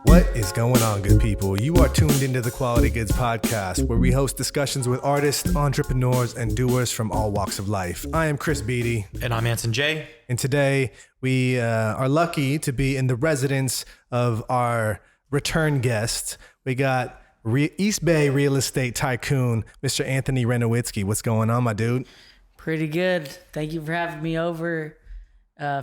What is going on, good people? You are tuned into the Quality Goods Podcast, where we host discussions with artists, entrepreneurs, and doers from all walks of life. I am Chris Beatty. And I'm Anson J. And today we are lucky to be in the residence of our return guest. We got East Bay real estate tycoon, Mr. Anthony Renowitzky. What's going on, my dude? Pretty good. Thank you for having me over.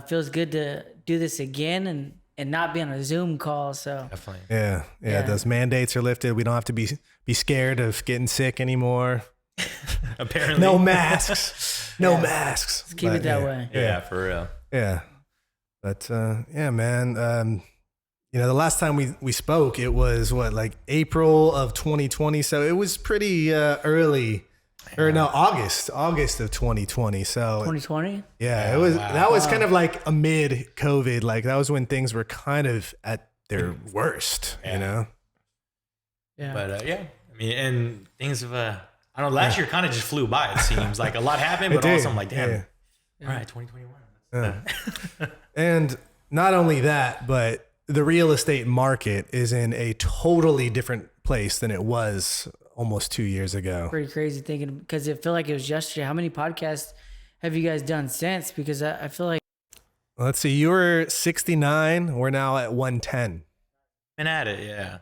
Feels good to do this again and not be on a Zoom call. So Definitely. Yeah. Those mandates are lifted. We don't have to be scared of getting sick anymore. Apparently. No masks. No masks. let's keep it that way. Yeah, for real. Yeah. But yeah, man. The last time we spoke, it was like April of 2020. So it was pretty early. Or no, August of 2020. So 2020? yeah, it was. Wow. That was kind of like amid COVID. Like that was when things were kind of at their worst. Yeah. You know. Yeah. But I mean, and things have I don't know. Last year kind of just flew by. It seems like a lot happened, but also I'm like, damn. Yeah. All right, 2021. Yeah. And not only that, but the real estate market is in a totally different place than it was almost 2 years ago. Pretty crazy thinking, because it felt like it was yesterday. How many podcasts have you guys done since? Because I feel like. Let's see. You were 69. We're now at 110. Been at it, yeah.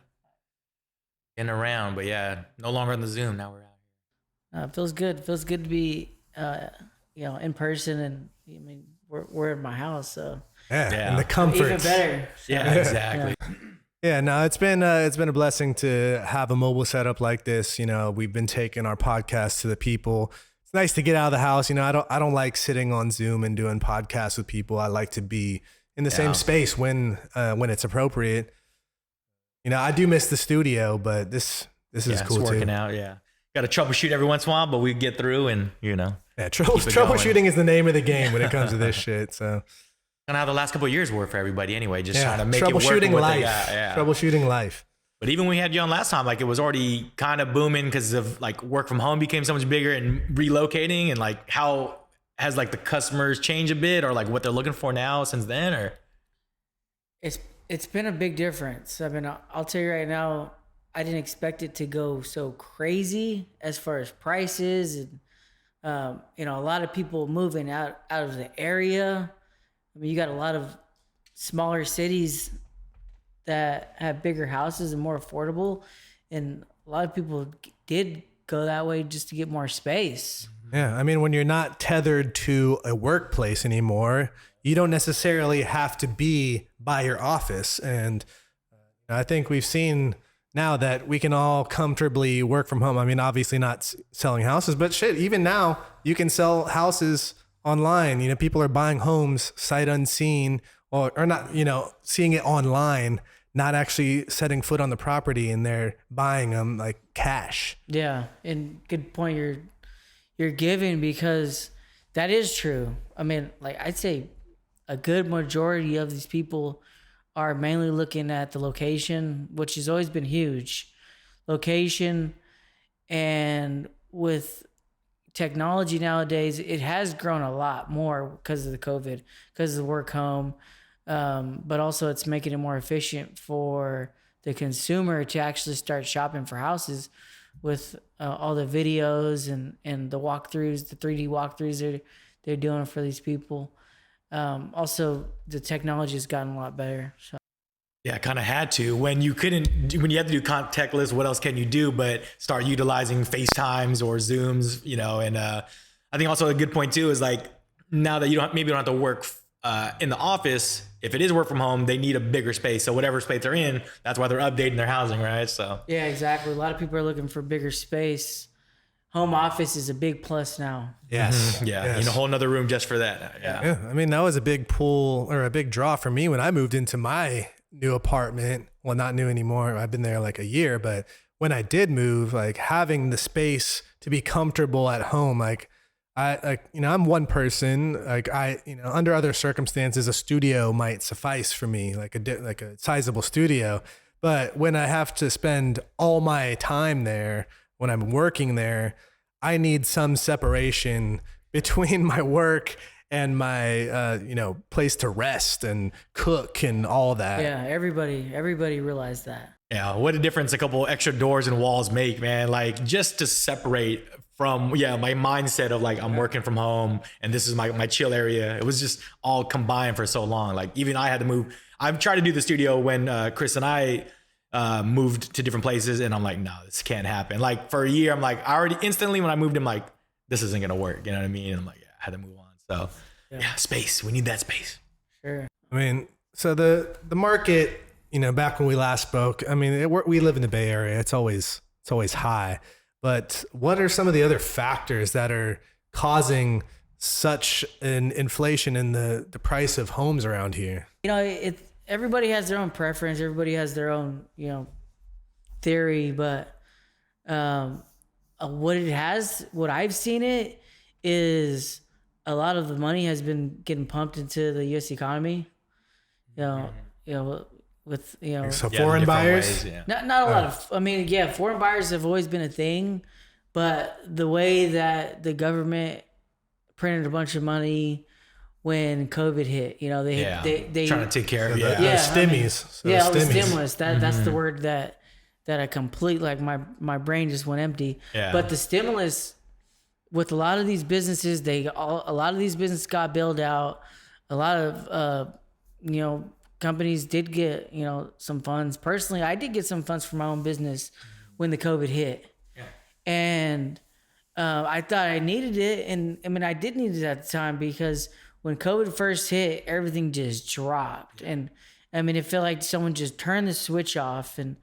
Getting around, but yeah, no longer on the Zoom. Now we're out It feels good. It feels good to be, in person. And I mean, we're in my house, so. Yeah. Yeah. And the comforts. Even better. So, here. Yeah, exactly. Yeah, no, it's been a blessing to have a mobile setup like this. You know, we've been taking our podcast to the people. It's nice to get out of the house. You know, I don't like sitting on Zoom and doing podcasts with people. I like to be in the same space when it's appropriate. You know, I do miss the studio, but this is cool too. It's working out. Yeah, got to troubleshoot every once in a while, but we get through, and Yeah, troubleshooting is the name of the game when it comes to this shit. So. And how the last couple of years were for everybody anyway, just trying to make it work. Troubleshooting life. Yeah. Troubleshooting life. But even when we had you on last time, like it was already kind of booming because of like work from home became so much bigger and relocating, and like how has like the customers changed a bit, or like what they're looking for now since then, or? It's been a big difference. I mean, I'll tell you right now, I didn't expect it to go so crazy as far as prices and, a lot of people moving out of the area. I mean, you got a lot of smaller cities that have bigger houses and more affordable. And a lot of people did go that way just to get more space. Yeah. I mean, when you're not tethered to a workplace anymore, you don't necessarily have to be by your office. And I think we've seen now that we can all comfortably work from home. I mean, obviously not selling houses, but shit, even now you can sell houses online. You know, people are buying homes sight unseen or not, seeing it online, not actually setting foot on the property, and they're buying them like cash. Yeah. And good point you're giving, because that is true. I mean, like I'd say a good majority of these people are mainly looking at the location, which has always been huge. Location, and with technology nowadays, it has grown a lot more because of the COVID, because of the work home. But also it's making it more efficient for the consumer to actually start shopping for houses with all the videos and the walkthroughs, the 3D walkthroughs they're doing for these people. Also, the technology has gotten a lot better. So. Yeah, kind of had to. When you had to do contactless, what else can you do but start utilizing FaceTimes or Zooms, and I think also a good point too is like now that you don't have to work in the office, if it is work from home, they need a bigger space. So whatever space they're in, that's why they're updating their housing, right? So yeah, exactly. A lot of people are looking for bigger space. Home office is a big plus now. Yes. Mm-hmm. Yeah. Yes. In a whole nother room just for that. Yeah. I mean, that was a big pull or a big draw for me when I moved into my new apartment. Well, not new anymore. I've been there like a year, but when I did move, like having the space to be comfortable at home, like I'm one person, under other circumstances, a studio might suffice for me, like a sizable studio. But when I have to spend all my time there, when I'm working there, I need some separation between my work and my place to rest and cook and all that. Yeah, everybody realized that. Yeah, what a difference a couple extra doors and walls make, man. Like just to separate from my mindset of like I'm working from home and this is my chill area. It was just all combined for so long. Like even I had to move. I've tried to do the studio when Chris and I moved to different places, and I'm like, no, this can't happen. Like for a year, I'm like, I already instantly when I moved, I'm like, this isn't gonna work. You know what I mean? And I'm like, yeah, I had to move on. So yeah, space. We need that space. Sure. I mean, so the market, back when we last spoke, I mean, we live in the Bay Area. It's always high. But what are some of the other factors that are causing such an inflation in the price of homes around here? Everybody has their own preference. Everybody has their own, theory. But what I've seen it is a lot of the money has been getting pumped into the U.S. economy. With so foreign buyers. Ways, not a lot of. I mean, foreign buyers have always been a thing, but the way that the government printed a bunch of money when COVID hit, they trying to take care of the stimmies. the stimulus. That's the word that I complete, like my brain just went empty. Yeah. But the stimulus with a lot of these businesses, a lot of these businesses got bailed out. A lot of companies did get some funds. Personally, I did get some funds for my own business when the COVID hit, and I thought I needed it, and I mean I did need it at the time because when COVID first hit, everything just dropped, and I mean it felt like someone just turned the switch off, and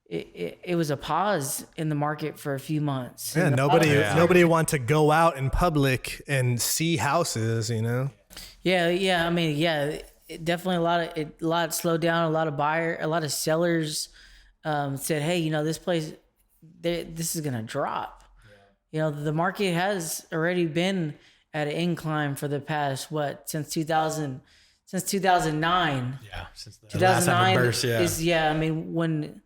it was a pause in the market for a few months. Yeah, nobody wanted to go out in public and see houses, Yeah. I mean, definitely a lot slowed down. A lot of sellers said, "Hey, this place, this is gonna drop." Yeah. The market has already been at an incline for the past since 2009. Yeah, since the 2009 last burst, I mean when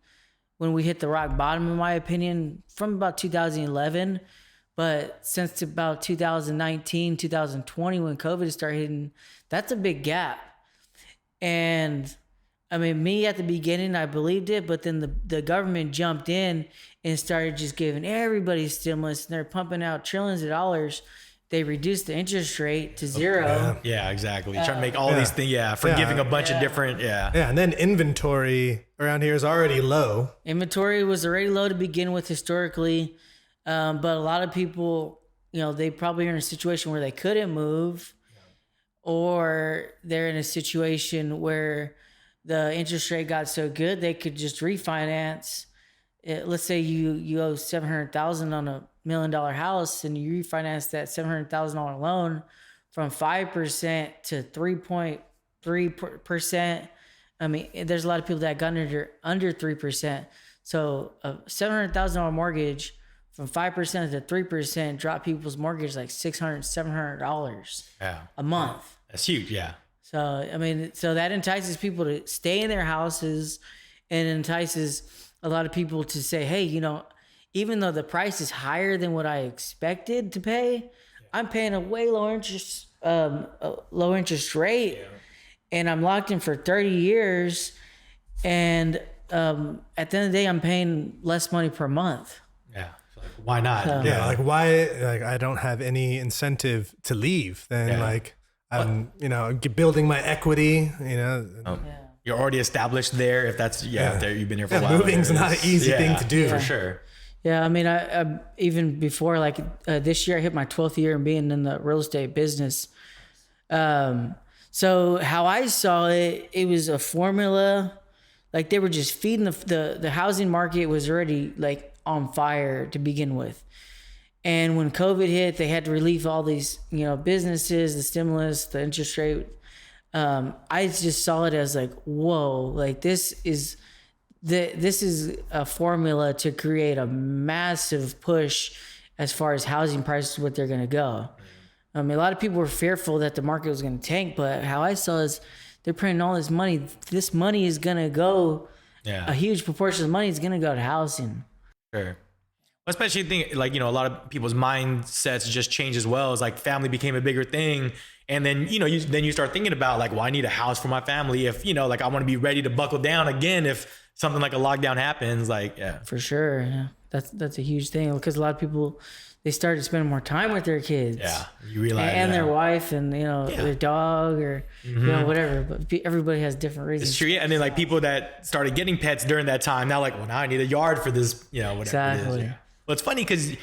we hit the rock bottom, in my opinion, from about 2011. But since about 2019, 2020, when COVID started hitting, that's a big gap. And I mean, me at the beginning, I believed it, but then the government jumped in and started just giving everybody stimulus, and they're pumping out trillions of dollars. They reduced the interest rate to zero. Yeah, exactly. Trying to make all these things, forgiving a bunch of different, Yeah, and then inventory around here is already low. Inventory was already low to begin with historically, but a lot of people, they probably are in a situation where they couldn't move, or they're in a situation where the interest rate got so good they could just refinance. Let's say you owe $700,000 on $1 million house, and you refinance that $700,000 loan from 5% to 3.3%. I mean, there's a lot of people that got under 3%. So a $700,000 mortgage from 5% to 3% dropped people's mortgage like $600, $700 a month. That's huge. Yeah. So, I mean, that entices people to stay in their houses, and entices a lot of people to say, hey, even though the price is higher than what I expected to pay, I'm paying a way low interest rate, and I'm locked in for 30 years. And at the end of the day, I'm paying less money per month. Yeah. So why not? Why? Like I don't have any incentive to leave. Then I'm building my equity. You're already established there. If that's if you've been here for a while. Moving's not an easy thing to do for sure. Yeah, I mean, I even before this year, I hit my 12th year in being in the real estate business. So how I saw it, it was a formula. Like they were just feeding the housing market was already like on fire to begin with. And when COVID hit, they had to relieve all these, businesses, the stimulus, the interest rate. I just saw it as like, whoa, like this is a formula to create a massive push as far as housing prices, what they're going to go. I mean, a lot of people were fearful that the market was going to tank, but how I saw is they're printing all this money. This money is going to go, a huge proportion of the money is going to go to housing. Sure. Especially think like, a lot of people's mindsets just change as well. It's like family became a bigger thing. And then, you start thinking about like, well, I need a house for my family. If, like I want to be ready to buckle down again, if something like a lockdown happens, like, yeah. For sure. Yeah. That's a huge thing because a lot of people, they started spending more time with their kids. Yeah. You realize and their wife and, their dog or, whatever. But everybody has different reasons. It's true. Yeah. And then like people that started getting pets during that time, now like, well, now I need a yard for this, whatever Exactly. it is. Yeah. Well, it's funny because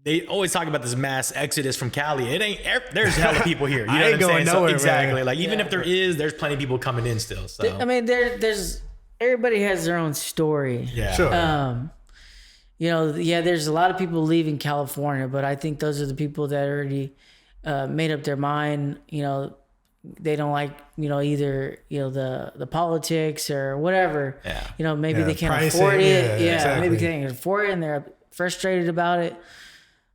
they always talk about this mass exodus from Cali. It ain't, there's hella people here. You know I ain't what I'm going saying? nowhere, So, exactly. man. Like even if there's plenty of people coming in still. So I mean, there's everybody has their own story. yeah. Sure. There's a lot of people leaving California, but I think those are the people that already made up their mind. They don't like, either, the politics or whatever. Yeah. Maybe they can't pricing, afford it. exactly. Maybe they can't afford it and they're frustrated about it.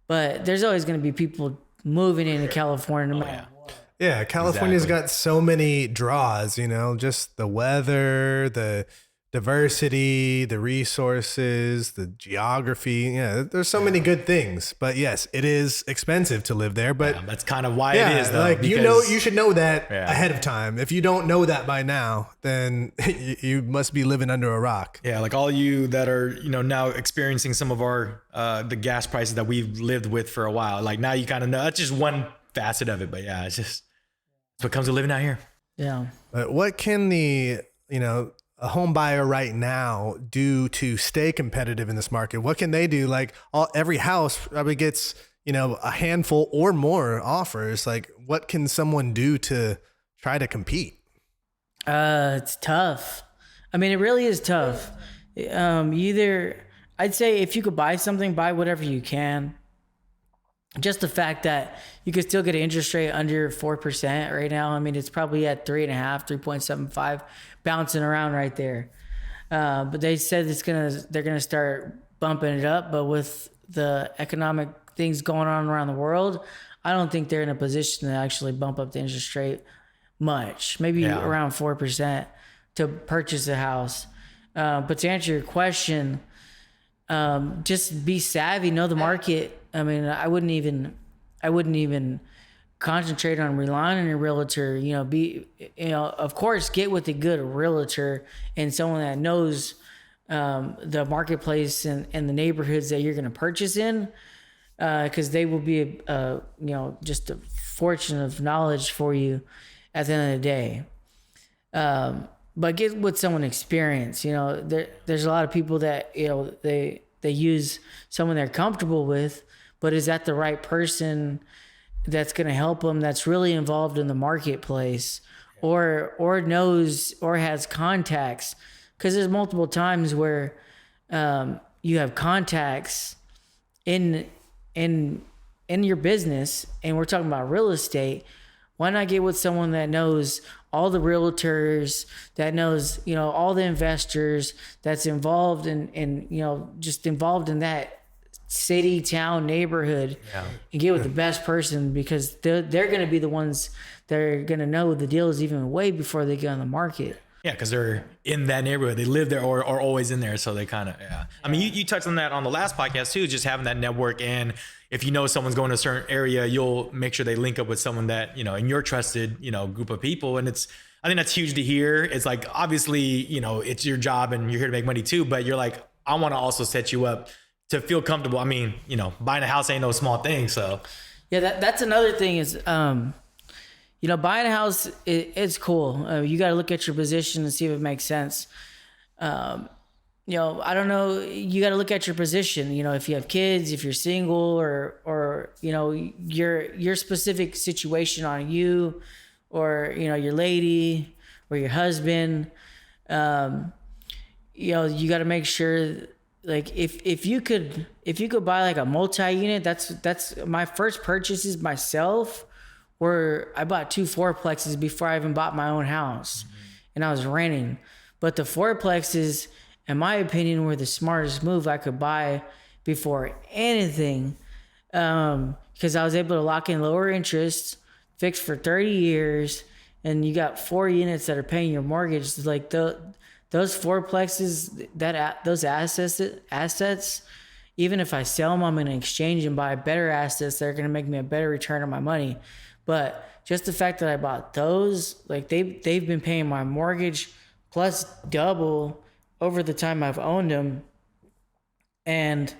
But there's always going to be people moving into California no matter what. Yeah, California's got so many draws, just the weather, the diversity, the resources, the geography. Yeah, there's so many good things. But yes, it is expensive to live there. But That's kind of why it is though. like because- you should know that ahead of time. If you don't know that by now, then you must be living under a rock. Yeah, like all you that are, now experiencing some of our the gas prices that we've lived with for a while. Like now you kind of know that's just one facet of it, but yeah, it's what comes with living out here. Yeah. But what can a home buyer right now do to stay competitive in this market? What can they do? Like every house probably gets, a handful or more offers. Like what can someone do to try to compete? It's tough. I mean, it really is tough. I'd say if you could buy something, buy whatever you can. Just the fact that you could still get an interest rate under 4% right now. I mean, it's probably at 3.5, 3.75, bouncing around right there. But they said they're gonna start bumping it up. But with the economic things going on around the world, I don't think they're in a position to actually bump up the interest rate much. Maybe around 4% to purchase a house. But to answer your question, just be savvy, know the market. I mean, I wouldn't even concentrate on relying on your realtor. Of course, get with a good realtor and someone that knows the marketplace and the neighborhoods that you're going to purchase in, because they will be just a fortune of knowledge for you at the end of the day. But get with someone experienced. There's a lot of people that they use someone they're comfortable with. But is that the right person that's going to help them, that's really involved in the marketplace or knows or has contacts? Because there's multiple times where you have contacts in your business, and we're talking about real estate. Why not get with someone that knows all the realtors, that knows, all the investors, that's involved in just involved in that city, town, neighborhood, and get with the best person, because they're going to be the ones that are going to know the deal is even way before they get on the market. Yeah, because they're in that neighborhood. They live there or are always in there. So they kind of, I mean, you touched on that on the last podcast too, just having that network. And if you know someone's going to a certain area, you'll make sure they link up with someone that, in your trusted, group of people. And I think that's huge to hear. It's like, obviously, it's your job and you're here to make money too, but you're like, I want to also set you up to feel comfortable. I mean, buying a house ain't no small thing. So yeah, that's another thing is, buying a house, it's cool. You got to look at your position and see if it makes sense. I don't know. You got to look at your position. If you have kids, if you're single, or your specific situation on you, or your lady or your husband. You got to make sure. Like if you could buy like a multi-unit, that's my first purchases myself, where I bought 2 fourplexes before I even bought my own house, and I was renting. But the fourplexes, in my opinion, were the smartest move I could buy before anything, because I was able to lock in lower interest, fixed for 30 years, and you got 4 units that are paying your mortgage. Like those fourplexes, those assets, even if I sell them, I'm going to exchange and buy better assets that are going to make me a better return on my money. But just the fact that I bought those, like they've been paying my mortgage plus double over the time I've owned them. And,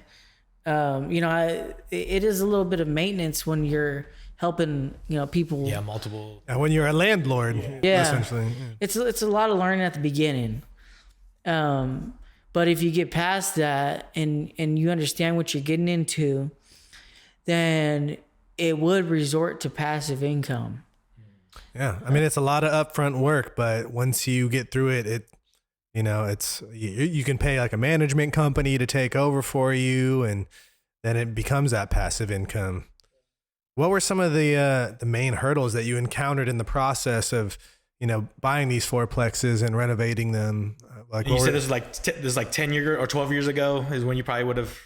it is a little bit of maintenance when you're helping, people. Yeah, multiple. And when you're a landlord, essentially. Yeah. It's a lot of learning at the beginning. But if you get past that and you understand what you're getting into, then it would resort to passive income. Yeah. I mean, it's a lot of upfront work, but once you get through it, it's, you can pay like a management company to take over for you, and then it becomes that passive income. What were some of the main hurdles that you encountered in the process of, buying these fourplexes and renovating them? You said this is like 10 years or 12 years ago is when you probably would have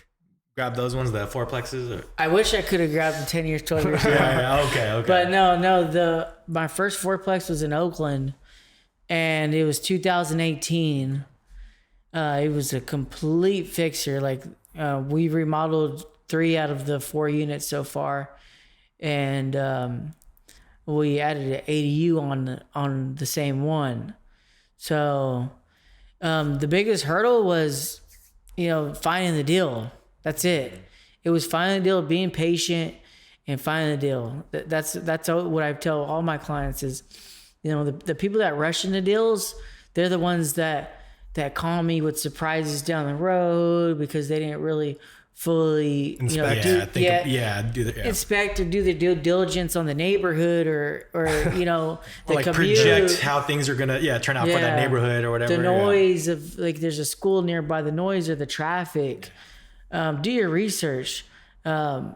grabbed those ones, the fourplexes? Or? I wish I could have grabbed them 10 years, 12 years ago. Okay. But no, my first fourplex was in Oakland, and it was 2018. It was a complete fixer. Like, we remodeled 3 out of the 4 units so far, and we added an ADU on the same one. So the biggest hurdle was, finding the deal. That's it. It was finding the deal, being patient, and finding the deal. That's what I tell all my clients is, the people that rush into deals, they're the ones that call me with surprises down the road because they didn't really fully inspect. Inspect or do the due diligence on the neighborhood or the like commute, project how things are gonna turn out for that neighborhood or whatever. The noise of, like, there's a school nearby, the noise or the traffic. Do your research. But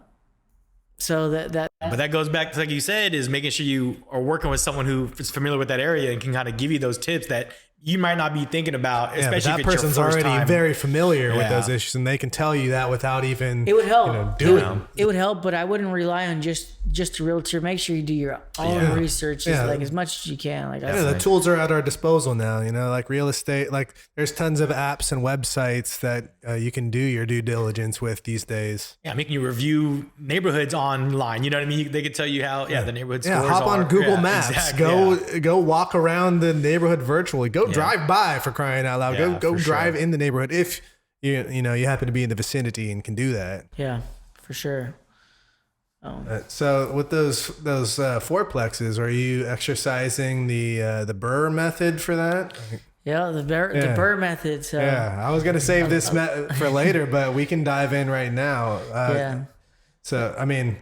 that goes back to, like you said, is making sure you are working with someone who is familiar with that area and can kind of give you those tips that you might not be thinking about, especially that if it's person's your first already time. very familiar with those issues, and they can tell you that without even. It would help. Doing. It would help, but I wouldn't rely on just a realtor. Make sure you do your own research, as much as you can. Like, the tools are at our disposal now. Like real estate. Like, there's tons of apps and websites that you can do your due diligence with these days. Yeah, making you review neighborhoods online. You know what I mean? They could tell you how the neighborhood scores hop on are. Google Maps. Exactly, go walk around the neighborhood virtually. Go drive by, for crying out loud. Go drive in the neighborhood if you happen to be in the vicinity and can do that. Yeah, for sure. So with those fourplexes, are you exercising the BURR method for that? Yeah, the BURR method. So I was gonna save this for later, but we can dive in right now. So I mean,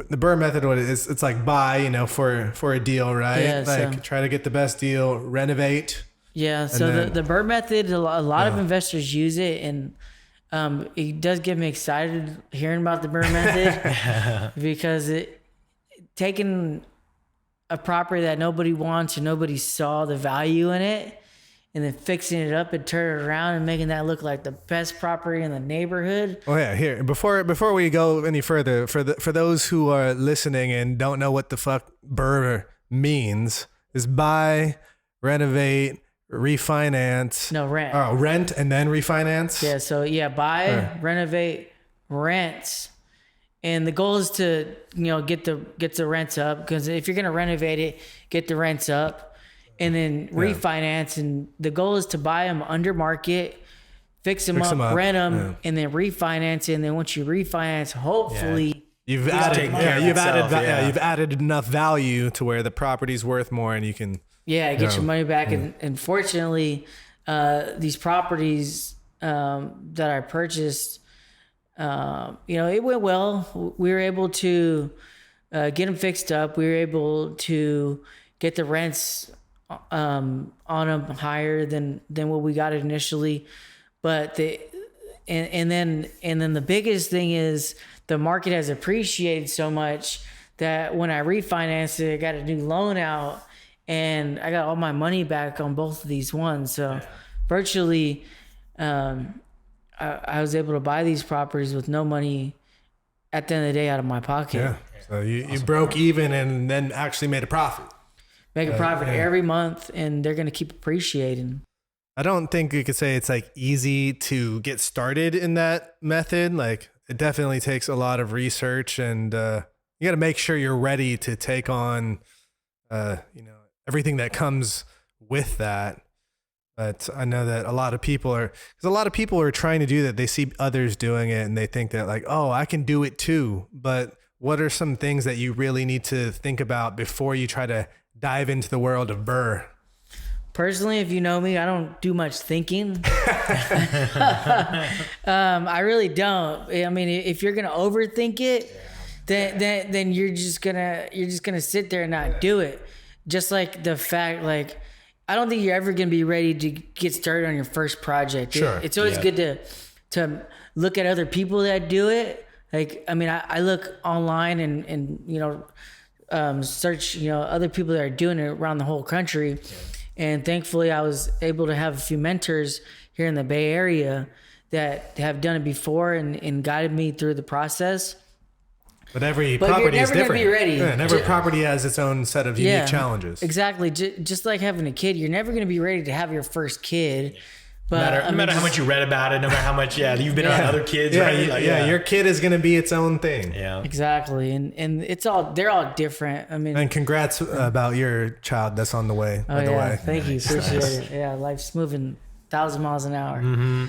the BURR method, what it is, it's like buy, for a deal, right? Yeah, try to get the best deal, renovate. Yeah. So the BURR method, a lot of investors use it, and it does get me excited hearing about the BURR method because taking a property that nobody wants or nobody saw the value in it, and then fixing it up and turning it around and making that look like the best property in the neighborhood. Oh yeah, here before we go any further, for those who are listening and don't know what the fuck BURR means, is buy, renovate, refinance. No, rent. Oh, rent and then refinance. Yeah. So buy, renovate, rent. And the goal is to, get the rents up, because if you're going to renovate it, get the rents up. And then refinance, and the goal is to buy them under market, fix them up, rent them, and then refinance. And then once you refinance, hopefully you've added enough value to where the property's worth more, and you can get your money back. And fortunately, these properties that I purchased, it went well. We were able to get them fixed up. We were able to get the rents on them higher than what we got initially, but and then the biggest thing is the market has appreciated so much that when I refinanced it, I got a new loan out and I got all my money back on both of these ones. So virtually, I was able to buy these properties with no money at the end of the day out of my pocket. Yeah. So you broke even and then actually made a profit. Make a profit every month, and they're going to keep appreciating. I don't think you could say it's like easy to get started in that method. Like it definitely takes a lot of research, and you got to make sure you're ready to take on, everything that comes with that. But I know that a lot of people are trying to do that. They see others doing it and they think that like, oh, I can do it too. But what are some things that you really need to think about before you try to dive into the world of BURR? Personally, if you know me, I don't do much thinking. I really don't. I mean, if you're gonna overthink it, then you're just gonna sit there and not do it. Just like the fact, like, I don't think you're ever gonna be ready to get started on your first project. Sure. It's always good to look at other people that do it. Like, I mean, I look online and search other people that are doing it around the whole country. Yeah. And thankfully, I was able to have a few mentors here in the Bay Area that have done it before and guided me through the process. But every property is different. You're never going to be ready. Yeah, and every property has its own set of unique challenges. Exactly. Just like having a kid, you're never going to be ready to have your first kid. But no matter how much you read about it, no matter how much you've been around other kids, right? Your kid is going to be its own thing. Yeah, exactly, and they're all different. I mean, and congrats about your child that's on the way. By the way, thank you, appreciate it. Yeah, life's moving 1,000 miles an hour. Mm-hmm.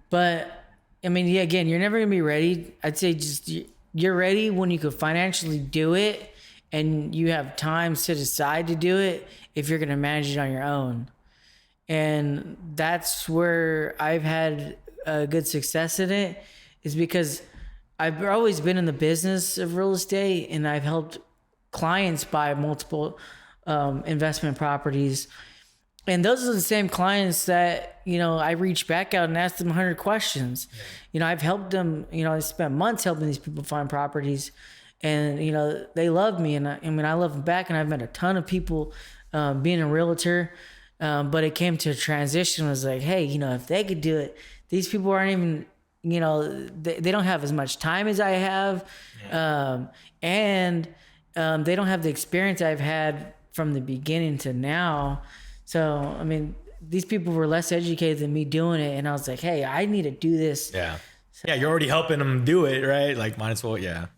But I mean, again, you're never gonna be ready. I'd say just you're ready when you could financially do it, and you have time set aside to do it. If you're going to manage it on your own. And that's where I've had good success in it, is because I've always been in the business of real estate, and I've helped clients buy multiple investment properties. And those are the same clients that, I reach back out and ask them 100 questions. Yeah. I've helped them, I spent months helping these people find properties, and, they love me, and I love them back. And I've met a ton of people being a realtor, but it came to a transition. It was like, hey, if they could do it, these people aren't even, they don't have as much time as I have. Yeah. And they don't have the experience I've had from the beginning to now. So, I mean, these people were less educated than me doing it. And I was like, hey, I need to do this. Yeah. So, yeah. You're already helping them do it, right? Like, might as well. Yeah.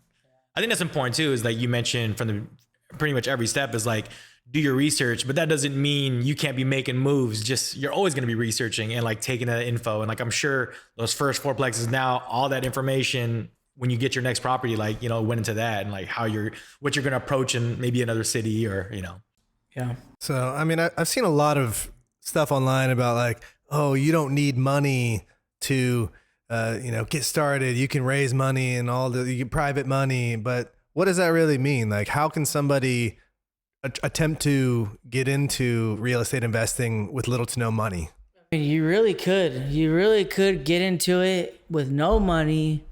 I think that's important too, is like you mentioned from the pretty much every step is like, do your research, but that doesn't mean you can't be making moves. Just, you're always going to be researching and like taking that info. And like, I'm sure those first fourplexes now, all that information, when you get your next property, like, went into that, and like what you're going to approach in maybe another city or, Yeah. So, I mean, I've seen a lot of stuff online about like, oh, you don't need money to, get started. You can raise money and you get private money, but what does that really mean? Like, how can somebody attempt to get into real estate investing with little to no money? I mean, you really could get into it with no money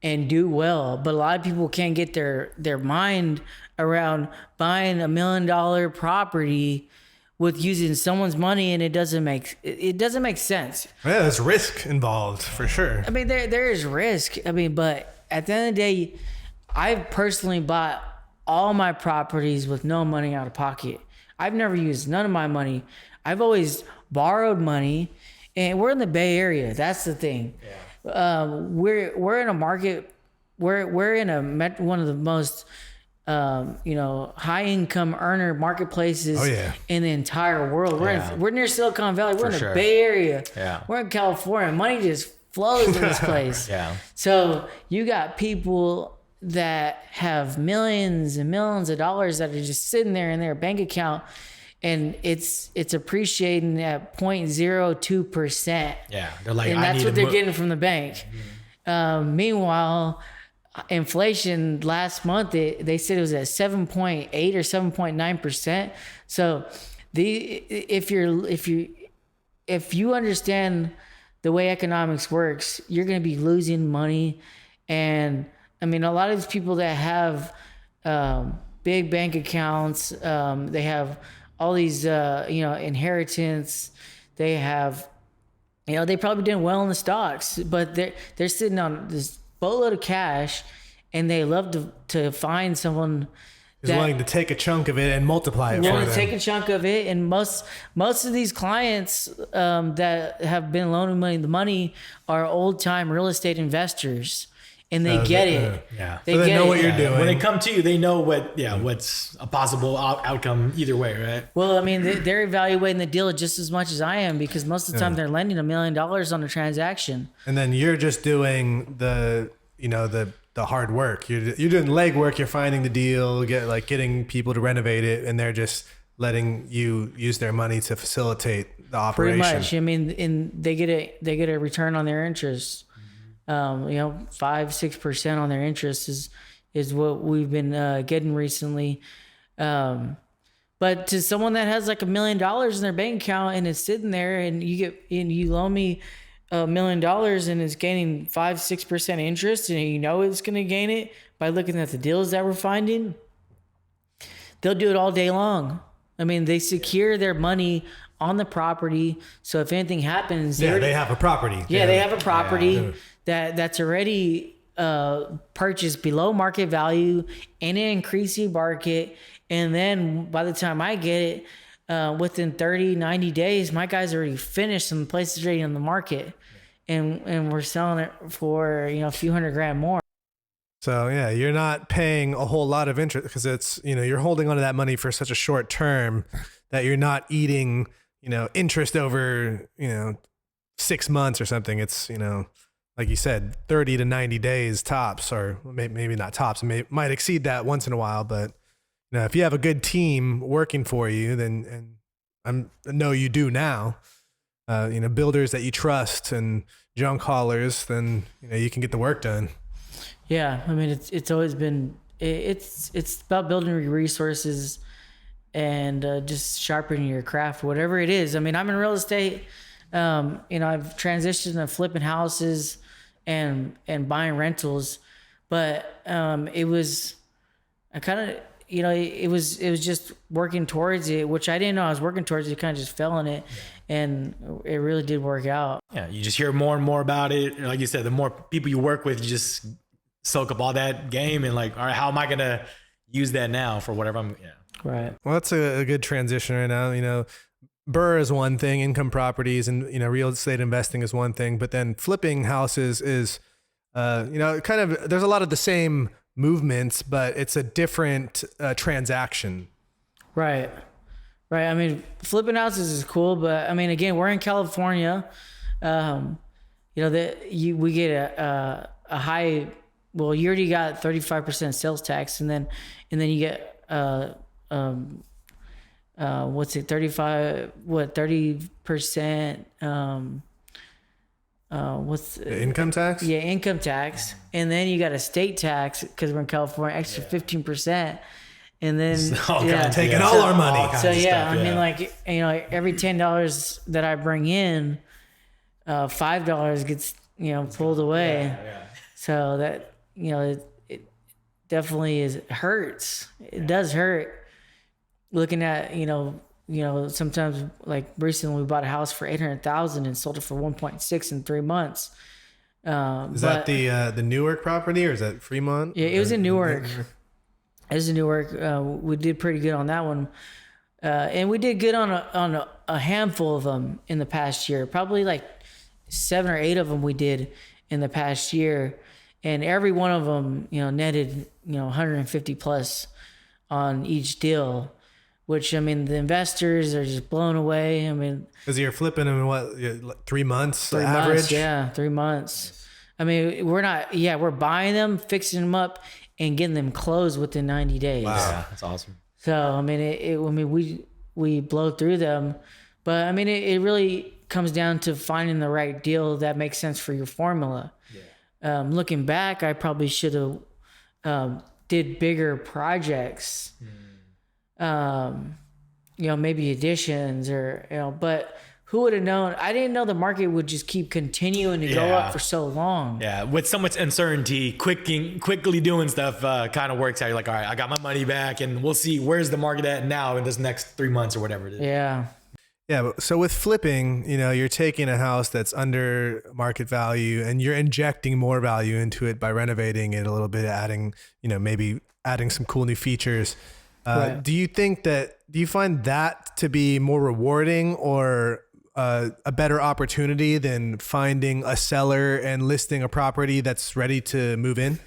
and do well. But a lot of people can't get their mind around buying $1 million property with using someone's money, and it doesn't make sense. Yeah, there's risk involved for sure. I mean, there is risk. I mean, but at the end of the day, I've personally bought all my properties with no money out of pocket. I've never used none of my money. I've always borrowed money, and we're in the Bay Area. That's the thing. Yeah. We're in a market. We're in one of the most high income earner marketplaces in the entire world. We're near Silicon Valley. We're in the Bay Area. Yeah. We're in California. Money just flows in this place. Yeah. So you got people that have millions and millions of dollars that are just sitting there in their bank account, and it's appreciating at 0.02%. Yeah, they're like, and that's what they're getting from the bank. Mm-hmm. Meanwhile, inflation last month they said it was at 7.8 or 7.9%. So if you understand the way economics works, you're going to be losing money. And I mean, a lot of these people that have big bank accounts, they have all these, inheritance. They have, they probably did well in the stocks, but they're sitting on this boatload of cash, and they love to find someone is willing to take a chunk of it and multiply it for willing them. to take a chunk of it. And most of these clients that have been loaning money, the money are old time real estate investors. And they get it. Yeah. They So they get know it. what you're doing. When they come to you, they know what's a possible outcome either way, right? Well, I mean, they're evaluating the deal just as much as I am, because most of the time they're lending $1 million on a transaction. And then you're just doing the hard work. You're doing leg work. You're finding the deal, getting people to renovate it, and they're just letting you use their money to facilitate the operation. Pretty much. I mean, and they get a return on their interest. 5-6% on their interest is what we've been getting recently. But to someone that has like $1 million in their bank account and it's sitting there, and you loan me $1 million and it's gaining 5-6% interest, and it's going to gain it by looking at the deals that we're finding, they'll do it all day long. I mean, they secure their money on the property, so if anything happens, they have a property. they have a property that's already purchased below market value in an increasing market. And then by the time I get it, within 30-90 days, my guy's already finished and the place is already on the market. And we're selling it for a few $100,000 more. So yeah, you're not paying a whole lot of interest because it's you're holding onto that money for such a short term that you're not eating interest over 6 months or something. It's like you said, 30 to 90 days tops, or maybe not tops. Might exceed that once in a while, but if you have a good team working for you, then I know you do now. Builders that you trust and junk haulers, then you can get the work done. Yeah, I mean it's always been it's about building your resources and just sharpening your craft, whatever it is. I mean, I'm in real estate. I've transitioned to flipping houses and buying rentals, but it was just working towards it, which I didn't know I was working towards it. Kind of just fell in it, and it really did work out. Yeah, you just hear more and more about it. Like you said, the more people you work with, you just soak up all that game and all right, how am I gonna use that now for whatever I'm. Yeah. Right. Well, that's a good transition right now. BURR is one thing, income properties and, real estate investing is one thing, but then flipping houses is, kind of, there's a lot of the same movements, but it's a different transaction. Right. I mean, flipping houses is cool, but I mean, again, we're in California. We get a high, well, you already got 35% sales tax, and then you get, 30%, Income tax? Yeah, income tax. And then you got a state tax, because we're in California, extra 15%. And then taking all our money. So I mean, every $10 that I bring in, $5 gets, pulled away. Yeah. So that, it definitely hurts. It does hurt. Looking at, sometimes like recently we bought a house for $800,000 and sold it for 1.6 in 3 months. Is that the Newark property, or is that Fremont? Yeah, it was in Newark. It was in Newark. We did pretty good on that one. And we did good on a handful of them in the past year. Probably like 7 or 8 of them we did in the past year. And every one of them, netted, 150 plus on each deal. Which, I mean, the investors are just blown away. I mean, because you're flipping them in what, 3 months? 3 average? months, yeah, 3 months. I mean, we're buying them, fixing them up, and getting them closed within 90 days. Wow. Yeah, that's awesome. So, I mean, we blow through them, but I mean, it really comes down to finding the right deal that makes sense for your formula. Yeah. Looking back, I probably should have did bigger projects. Maybe additions or, but who would have known? I didn't know the market would just keep continuing to go up for so long. Yeah. With so much uncertainty, quickly doing stuff kind of works out. You're like, all right, I got my money back and we'll see where's the market at now in this next 3 months or whatever it is. Yeah. Yeah. So with flipping, you're taking a house that's under market value and you're injecting more value into it by renovating it a little bit, adding, maybe adding some cool new features. Right. Do you find that to be more rewarding or a better opportunity than finding a seller and listing a property that's ready to move in?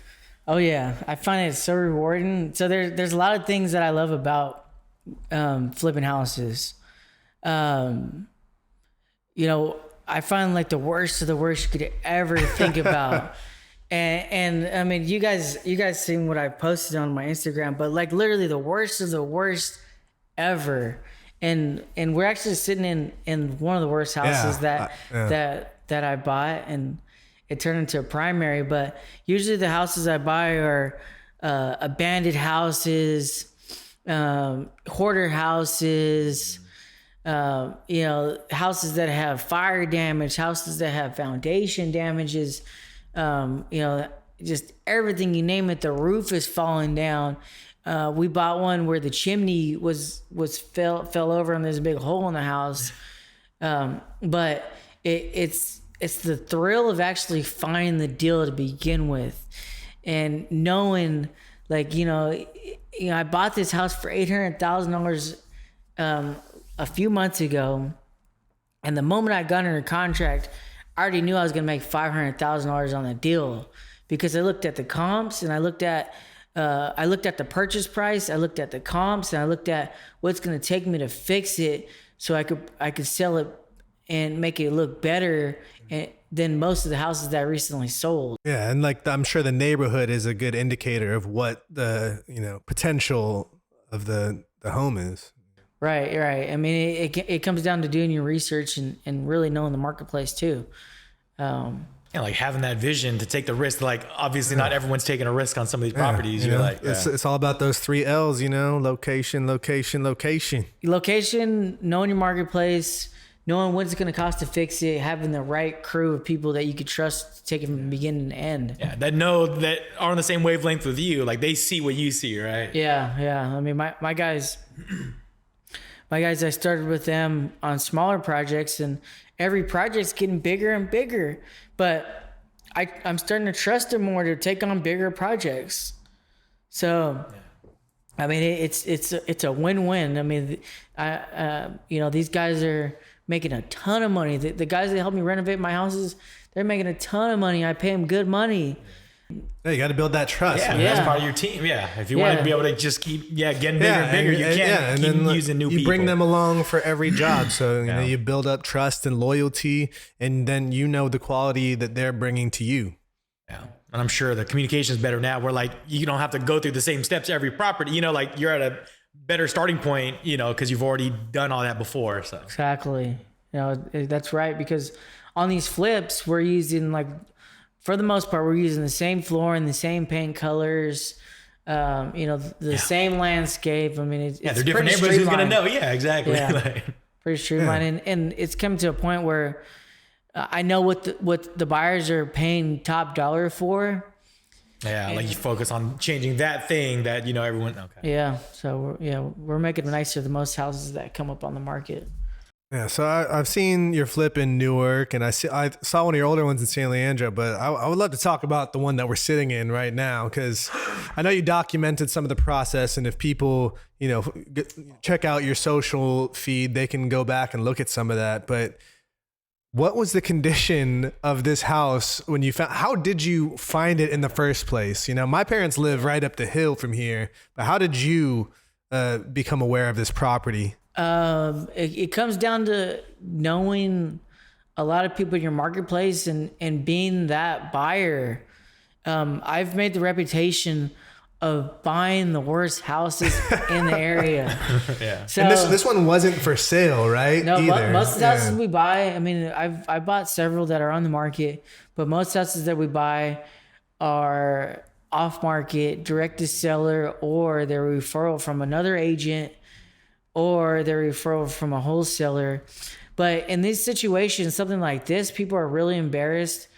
Oh yeah, I find it so rewarding. So there's a lot of things that I love about flipping houses. I find like the worst of the worst you could ever think about. And I mean, you guys seen what I posted on my Instagram, but like literally the worst of the worst ever. And we're actually sitting in one of the worst houses that I bought, and it turned into a primary. But usually the houses I buy are abandoned houses, hoarder houses, houses that have fire damage, houses that have foundation damages, just everything you name it. The roof is falling down. We bought one where the chimney fell over and there's a big hole in the house. But it's the thrill of actually finding the deal to begin with, and knowing I bought this house for $800,000 a few months ago, and the moment I got under contract, I already knew I was going to make $500,000 on the deal, because I looked at the comps and I looked at the purchase price, I looked at the comps, and I looked at what's going to take me to fix it so I could sell it and make it look better than most of the houses that I recently sold. Yeah, and I'm sure the neighborhood is a good indicator of what the potential of the home is. Right. I mean, it comes down to doing your research and really knowing the marketplace too. Like having that vision to take the risk. Like obviously not everyone's taking a risk on some of these properties. It's all about those 3 L's, location, location, location. Location, knowing your marketplace, knowing what it's going to cost to fix it, having the right crew of people that you could trust to take it from beginning to end. Yeah, that are on the same wavelength with you. Like they see what you see, right? Yeah. I mean, my guys, I started with them on smaller projects, and every project's getting bigger and bigger. But I'm starting to trust them more to take on bigger projects. So, I mean, it's a win-win. I mean, these guys are making a ton of money. The guys that help me renovate my houses, they're making a ton of money. I pay them good money. Yeah, you got to build that trust. Yeah, that's part of your team. Yeah, if you want to be able to just keep getting bigger and bigger, you can't keep using new people. You bring them along for every job, so you build up trust and loyalty, and then the quality that they're bringing to you. Yeah, and I'm sure the communication is better now. Where you don't have to go through the same steps every property. You're at a better starting point. Because you've already done all that before. So exactly, that's right. Because on these flips, we're using for the most part, we're using the same floor and the same paint colors, the same landscape. I mean, it's they're different neighborhoods. Who's gonna know? Yeah, exactly. Yeah, pretty streamlined, and it's come to a point where I know what the buyers are paying top dollar for. Yeah, you focus on changing that thing that everyone. Okay. Yeah, so we're making it nicer than most houses that come up on the market. Yeah, so I've seen your flip in Newark, and I saw one of your older ones in San Leandro, but I would love to talk about the one that we're sitting in right now, because I know you documented some of the process, and if people, check out your social feed, they can go back and look at some of that. But what was the condition of this house when you found? How did you find it in the first place? My parents live right up the hill from here, but how did you become aware of this property? It comes down to knowing a lot of people in your marketplace and being that buyer. I've made the reputation of buying the worst houses in the area. Yeah. So, and this one wasn't for sale, right? No, either. Most of the houses we buy, I mean, I bought several that are on the market, but most houses that we buy are off market, direct to seller, or they're a referral from another agent, or their referral from a wholesaler. But in these situations, something like this, people are really embarrassed,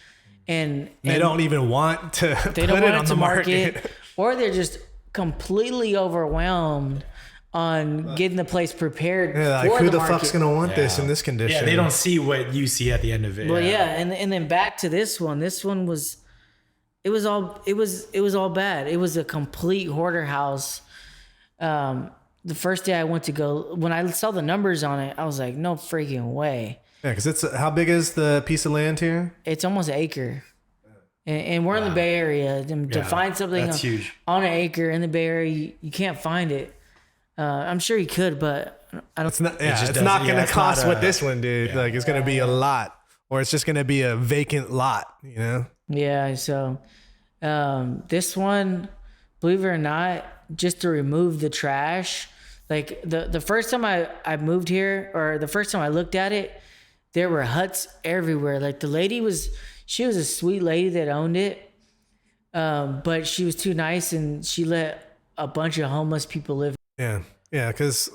and they don't even want to they put don't it want on it the to market. or they're just completely overwhelmed on getting the place prepared Yeah, like for who the market. fuck's gonna want this in this condition? Yeah, they don't see what you see at the end of it. Well, yeah, and then back to this one. This one was, it was all bad. It was a complete hoarder house. The first day I went to go, when I saw the numbers on it, I was like, no freaking way. Yeah, because it's how big is the piece of land here? It's almost an acre. And we're in the Bay Area. To find something that's huge. on an acre in the Bay Area, you can't find it. I'm sure you could, but I don't. It's not. Yeah, just it's doesn't- not yeah, gonna it's cost not what a- this one did. yeah. Like it's gonna be a lot, or it's just gonna be a vacant lot. You know? Yeah, so this one, believe it or not, just to remove the trash, like the first time I moved here, or the first time I looked at it, there were huts everywhere. Like the lady she was a sweet lady that owned it, but she was too nice and she let a bunch of homeless people live. Yeah, yeah. Because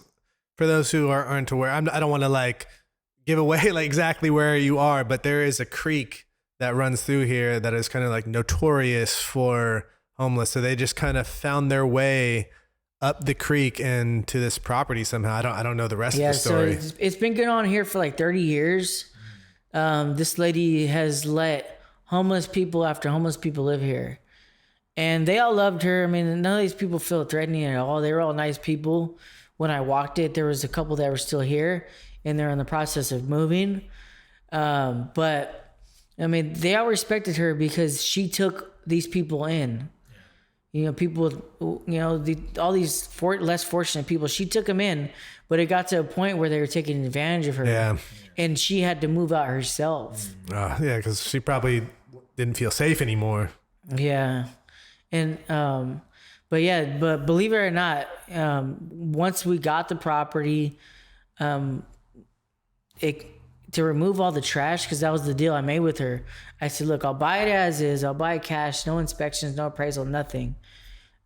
for those who aren't aware, I don't want to like give away like exactly where you are, but there is a creek that runs through here that is kind of like notorious for homeless. So they just kind of found their way up the creek and to this property somehow. I don't know the rest of the story. So it's been going on here for like 30 years. This lady has let homeless people after homeless people live here. And they all loved her. I mean, none of these people feel threatening at all. They were all nice people. When I walked it, there was a couple that were still here and they're in the process of moving. But I mean, they all respected her because she took these people in. You know, people with, you know, all these less fortunate people, she took them in, but it got to a point where they were taking advantage of her. Yeah. And she had to move out herself. Yeah, because she probably didn't feel safe anymore. Yeah. And, but believe it or not, once we got the property, to remove all the trash, because that was the deal I made with her. I said, look, I'll buy it as is. I'll buy it cash, no inspections, no appraisal, nothing.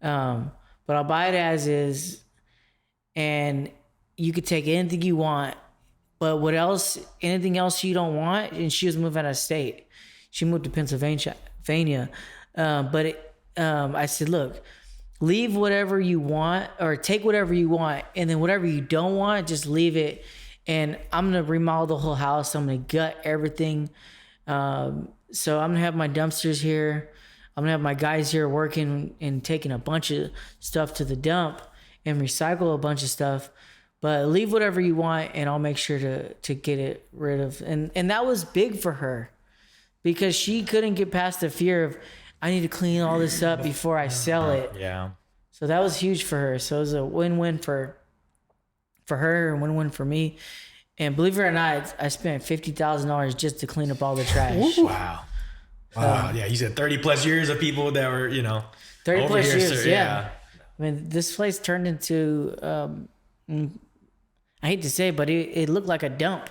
But I'll buy it as is, and you could take anything you want. But anything else you don't want? And she was moving out of state. She moved to Pennsylvania. I said, look, leave whatever you want or take whatever you want. And then whatever you don't want, just leave it. And I'm going to remodel the whole house. I'm going to gut everything. So I'm going to have my dumpsters here. I'm going to have my guys here working and taking a bunch of stuff to the dump and recycle a bunch of stuff. But leave whatever you want and I'll make sure to get it rid of. And that was big for her because she couldn't get past the fear of, I need to clean all this up before I sell it. Yeah. So that was huge for her. So it was a win-win for her and win-win for me. And believe it or not, I spent $50,000 just to clean up all the trash. Wow. Wow. Yeah. You said 30 plus years of people that were, 30 over plus here, years, so, yeah. I mean, this place turned into, I hate to say it, but it looked like a dump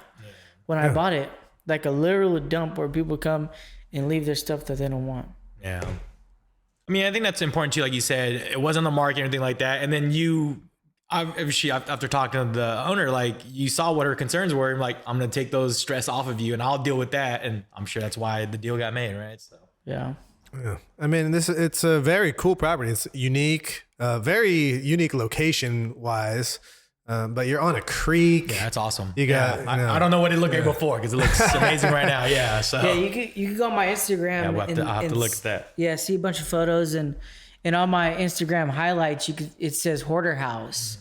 when I bought it. Like a literal dump where people come and leave their stuff that they don't want. Yeah. I mean, I think that's important too. Like you said, it wasn't on the market or anything like that. And then after talking to the owner, like you saw what her concerns were. And like, I'm going to take those stress off of you and I'll deal with that. And I'm sure that's why the deal got made. Right. So, Yeah. Yeah. I mean, it's a very cool property. It's unique, very unique location wise. But you're on a creek. yeah, that's awesome. You got, I don't know what it looked like before because it looks amazing right now. Yeah. So Yeah, you could go on my Instagram. I'll have to look at that. Yeah, see a bunch of photos and on my Instagram highlights, it says hoarder house,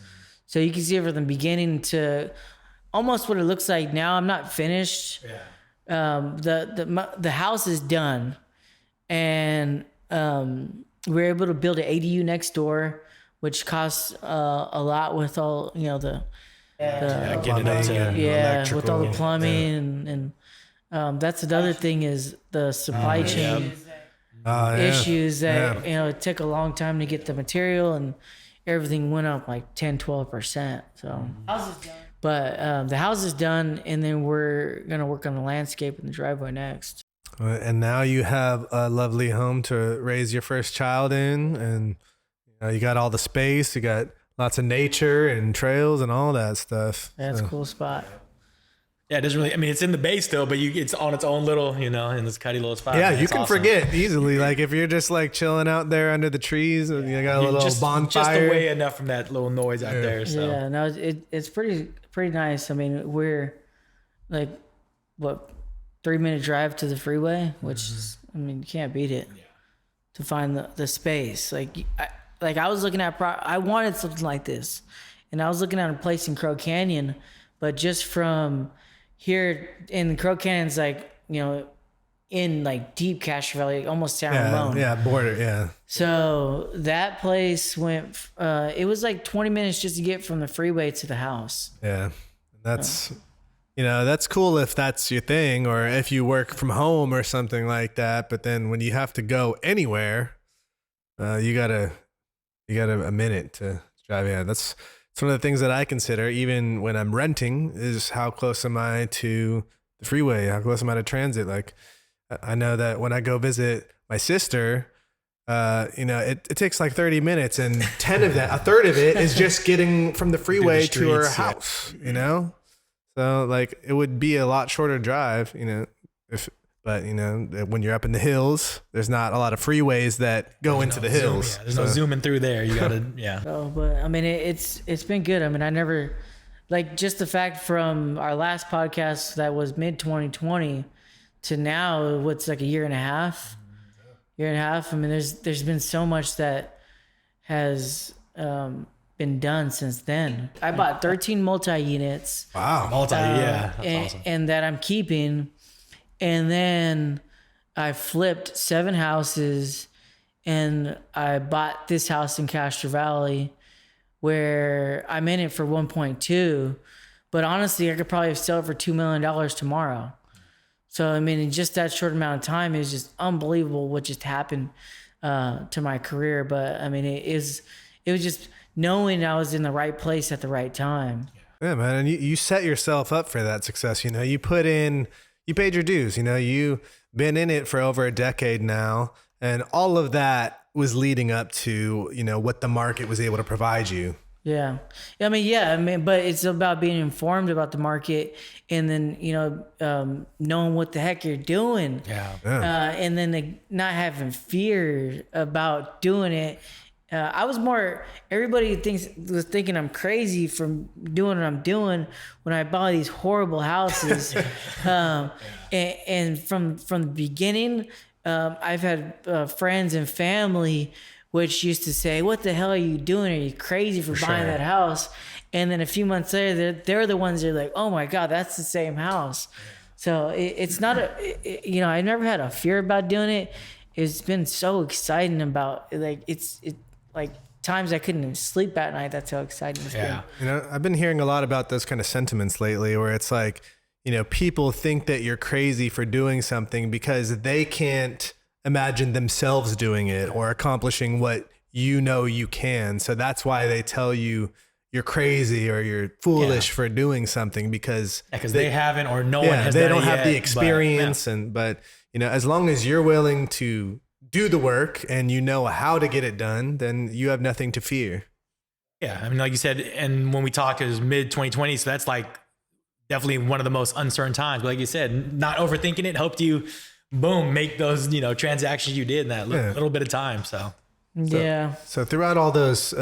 so you can see it from the beginning to almost what it looks like now. I'm not finished. Yeah. The house is done, and we were able to build an ADU next door, which costs a lot with all getting it up to with all the electrical. plumbing and that's another thing is the supply chain issues that it took a long time to get the material and everything went up like 10-12%. So but the house is done and then we're gonna work on the landscape and the driveway next. And now you have a lovely home to raise your first child in, and you got all the space, you got lots of nature and trails and all that stuff. That's a cool spot. Yeah, it doesn't really. I mean, it's in the bay still, but it's on its own little, in this cutty little spot. Yeah, Man, you it's can awesome. forget easily. Like if you're just like chilling out there under the trees and you got a little just bonfire. away enough from that little noise out there. So Yeah, no, it's pretty nice. I mean, we're like, what, 3-minute drive to the freeway, which is, I mean, you can't beat it. To find the space, I was looking at, I wanted something like this, and I was looking at a place in Crow Canyon, but just from here in Crow Canyon's like, in like deep Castro Valley, almost San Ramon. Yeah, border, yeah. So that place went, it was like 20 minutes just to get from the freeway to the house. Yeah. That's, that's cool if that's your thing or if you work from home or something like that. But then when you have to go anywhere, you got a minute to drive. Yeah, that's one of the things that I consider, even when I'm renting, is how close am I to the freeway? How close am I to transit? Like, I know that when I go visit my sister, it takes like 30 minutes, and a third of it is just getting from the freeway to her house, So like it would be a lot shorter drive, but when you're up in the hills, there's not a lot of freeways that go into the hills. There's no zooming through there. You gotta, So, but I mean, it's been good. I mean, I never, like, just the fact from our last podcast that was mid 2020 to now, what's like a year and a half. I mean, there's been so much that has been done since then. I bought 13 multi-units. Wow. That's awesome. And that I'm keeping. And then I flipped 7 houses, and I bought this house in Castro Valley where I'm in it for 1.2, but honestly, I could probably sell it for $2 million tomorrow. So, I mean, in just that short amount of time, it was just unbelievable what just happened to my career. But I mean, it was just knowing I was in the right place at the right time. Yeah, man. And you set yourself up for that success. You paid your dues, you've been in it for over a decade now. And all of that was leading up to, what the market was able to provide you. Yeah. I mean, but it's about being informed about the market, and then, knowing what the heck you're doing. Yeah. And then not having fear about doing it. Everybody was thinking I'm crazy from doing what I'm doing when I bought these horrible houses. And from the beginning, I've had friends and family which used to say, "What the hell are you doing? Are you crazy for buying that house?" And then a few months later, they're the ones that are like, "Oh my God, that's the same house." So it's not I never had a fear about doing it. It's been so exciting about like times I couldn't even sleep at night. That's how exciting it's been. I've been hearing a lot about those kind of sentiments lately, where it's like, people think that you're crazy for doing something because they can't imagine themselves doing it or accomplishing what you can. So that's why they tell you you're crazy or you're foolish for doing something, because they haven't, or no one has. They done don't it have yet, the experience, but as long as you're willing to do the work and how to get it done, then you have nothing to fear. Yeah, I mean, like you said, and when we talked, it was mid 2020, so that's like definitely one of the most uncertain times. But like you said, not overthinking it helped you, boom, make those transactions you did in that little bit of time. So throughout all those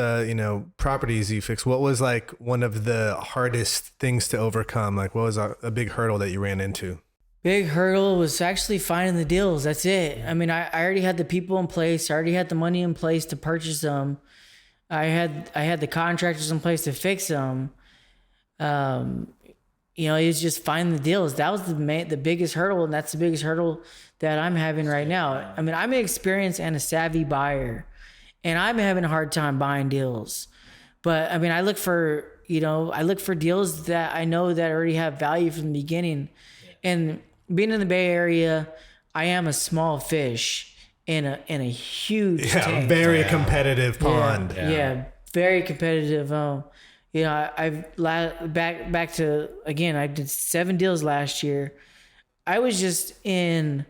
properties you fixed, what was like one of the hardest things to overcome? Like, what was a big hurdle that you ran into? Big hurdle was actually finding the deals. That's it. I mean, I already had the people in place. I already had the money in place to purchase them. I had the contractors in place to fix them. It was just finding the deals. That was the biggest hurdle, and that's the biggest hurdle that I'm having right now. I mean, I'm an experienced and a savvy buyer, and I'm having a hard time buying deals. But I mean, I look for deals that I know that already have value from the beginning. And being in the Bay Area, I am a small fish in a huge tank. Very competitive pond. Yeah, very competitive. I've back to, again, I did 7 deals last year. I was just in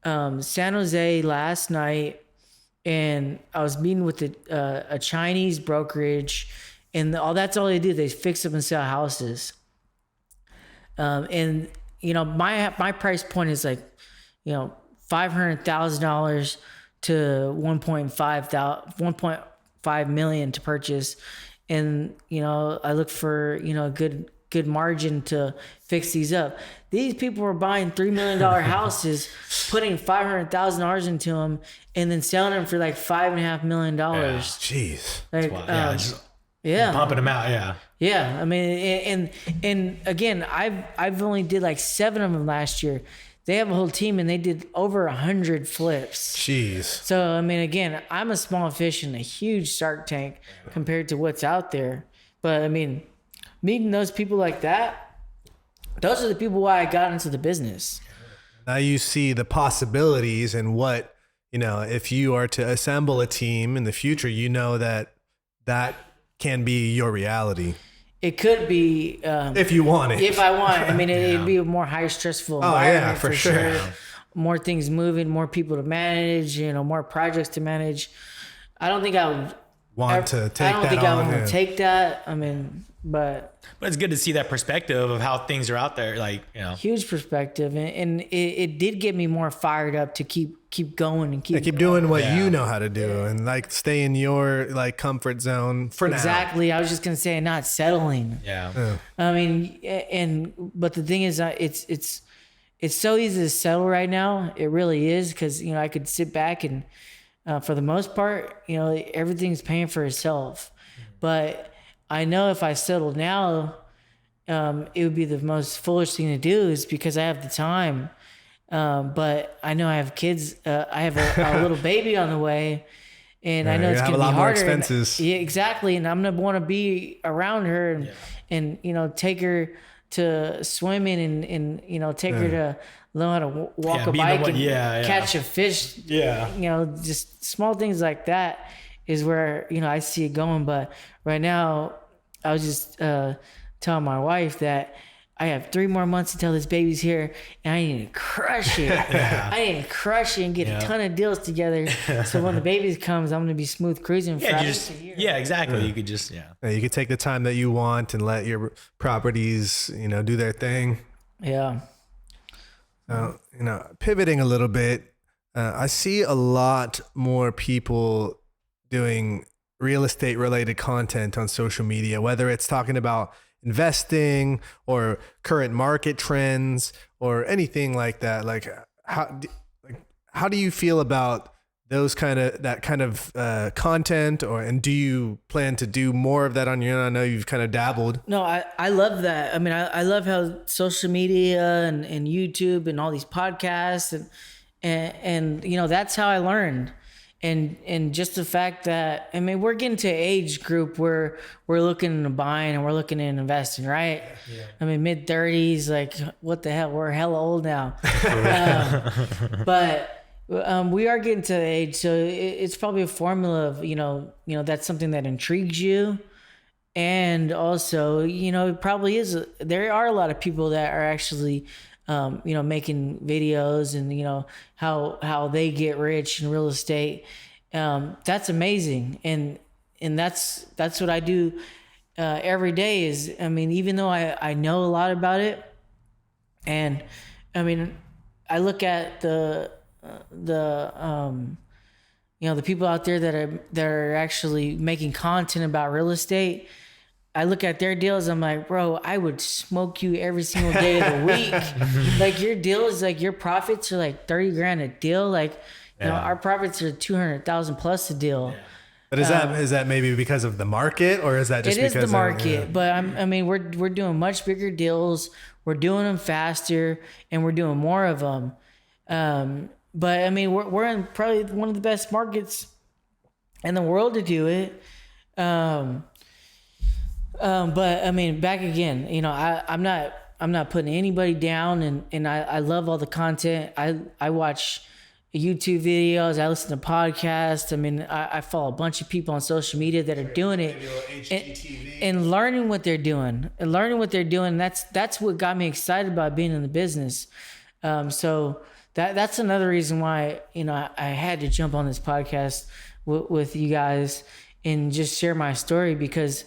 San Jose last night, and I was meeting with a Chinese brokerage, and that's all they do. They fix up and sell houses. And you know, my price point is like, you know, $500,000 to 1.5 million to purchase. And, you know, I look for, you know, a good margin to fix these up. These people were buying $3 million houses, putting $500,000 into them, and then selling them for like $5.5 million. Jeez. Like, just yeah, pumping them out. Yeah. yeah. I mean, and again, I've only did like 7 of them last year. They have a whole team and they did over 100 flips. Jeez. So, I mean, again, I'm a small fish in a huge Shark Tank compared to what's out there. But I mean, meeting those people like that, those are the people why I got into the business. Now you see the possibilities and what, you know, if you are to assemble a team in the future, you know that can be your reality. It could be if you want it. If I want, I mean, it'd be a more high stressful environment. Oh yeah, for sure. More things moving, more people to manage, you know, more projects to manage. I don't think I would want to take that on. I don't think I want to take that. I mean, but it's good to see that perspective of how things are out there. Like, you know, huge perspective, and it did get me more fired up to keep going and keep doing what you know how to do, and like stay in your like comfort zone for now. Exactly. I was just gonna say, not settling. Yeah. I mean, but the thing is, it's so easy to settle right now. It really is, because you know I could sit back and for the most part, you know, everything's paying for itself. But I know if I settled now, it would be the most foolish thing to do, is because I have the time. But I know I have kids. I have a little baby on the way, and I know it's going to be harder. More expenses. Yeah, exactly. And I'm going to want to be around her and you know, take her to swimming and you know, take her to learn how to walk a bike and catch a fish. Yeah. You know, just small things like that is where, you know, I see it going. But right now, I was just telling my wife that I have 3 more months until this baby's here, and I need to crush it. I need to crush it and get a ton of deals together. So when the baby comes, I'm going to be smooth cruising for a year. Yeah, exactly. You could just, you could take the time that you want and let your properties, you know, do their thing. Yeah. You know, pivoting a little bit, I see a lot more people doing real estate related content on social media, whether it's talking about investing or current market trends or anything like that. Like how do you feel about those that kind of content, and do you plan to do more of that on your own? I know you've kind of dabbled. No, I love that. I mean, I love how social media and YouTube and all these podcasts and you know, that's how I learned. And just the fact that, I mean, we're getting to an age group where we're looking into buying and we're looking into investing, right? Yeah. I mean, mid-30s, like, what the hell? We're hella old now. But we are getting to the age, so it's probably a formula of, you know, that's something that intrigues you. And also, you know, it probably is, there are a lot of people that are actually you know, making videos and, you know, how they get rich in real estate. That's amazing. And that's what I do every day is, I mean, even though I know a lot about it, and I mean, I look at the you know, the people out there that are actually making content about real estate. I look at their deals, I'm like, bro, I would smoke you every single day of the week. Like, your deals, like, your profits are like 30 grand a deal. Like, you know, our profits are 200,000 plus a deal. Yeah. But is that maybe because of the market, or is that just because it is the market? But I mean, we're doing much bigger deals. We're doing them faster, and we're doing more of them. But I mean, we're in probably one of the best markets in the world to do it. But I mean, back again, you know, I'm not putting anybody down, and I love all the content. I watch YouTube videos, I listen to podcasts. I mean, I follow a bunch of people on social media that are doing it and learning what they're doing. That's what got me excited about being in the business. So that's another reason why, you know, I had to jump on this podcast with you guys and just share my story, because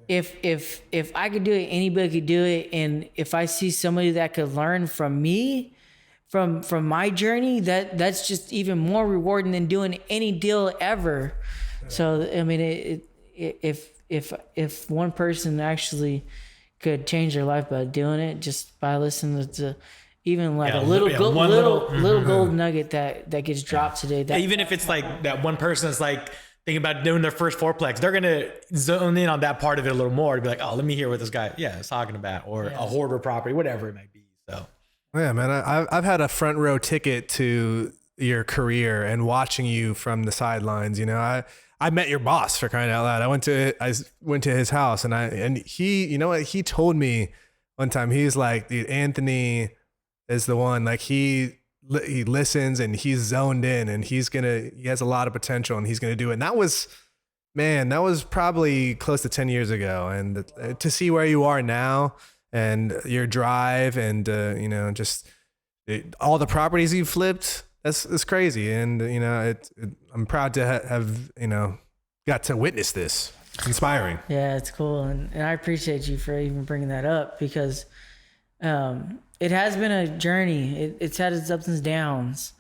if I could do it, anybody could do it. And if I see somebody that could learn from me, from my journey, that's just even more rewarding than doing any deal ever. So I mean, if one person actually could change their life by doing it, just by listening to even like a little gold nugget that gets dropped today. That, even if it's like that one person is like thinking about doing their first fourplex, they're gonna zone in on that part of it a little more to be like, oh, let me hear what this guy is talking about, or a hoarder property, whatever it might be. So yeah, man, I've had a front row ticket to your career and watching you from the sidelines. You know, I met your boss, for crying out loud. I went to his house, and he, you know what, he told me one time, he's like, dude, Anthony is the one. Like he listens and he's zoned in, and he has a lot of potential, and he's gonna do it. And that was probably close to 10 years ago. And to see where you are now and your drive, and you know, just all the properties you've flipped, that's crazy. And you know, I'm proud to have you know, got to witness this. It's inspiring. Yeah, it's cool, and I appreciate you for even bringing that up, because it has been a journey. It's had its ups and downs,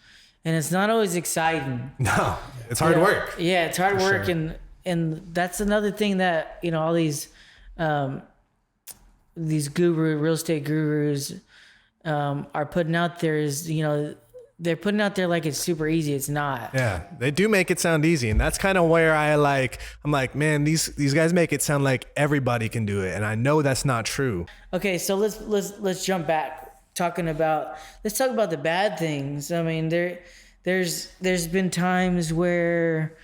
and it's not always exciting. No, it's hard work. Yeah, it's hard work, sure. and that's another thing that, you know, all these real estate gurus are putting out there is, you know, they're putting out there like it's super easy. It's not. Yeah, they do make it sound easy, and that's kind of where I'm like, man, these guys make it sound like everybody can do it, and I know that's not true. Okay, so let's jump back. Let's talk about the bad things. I mean, there's been times where,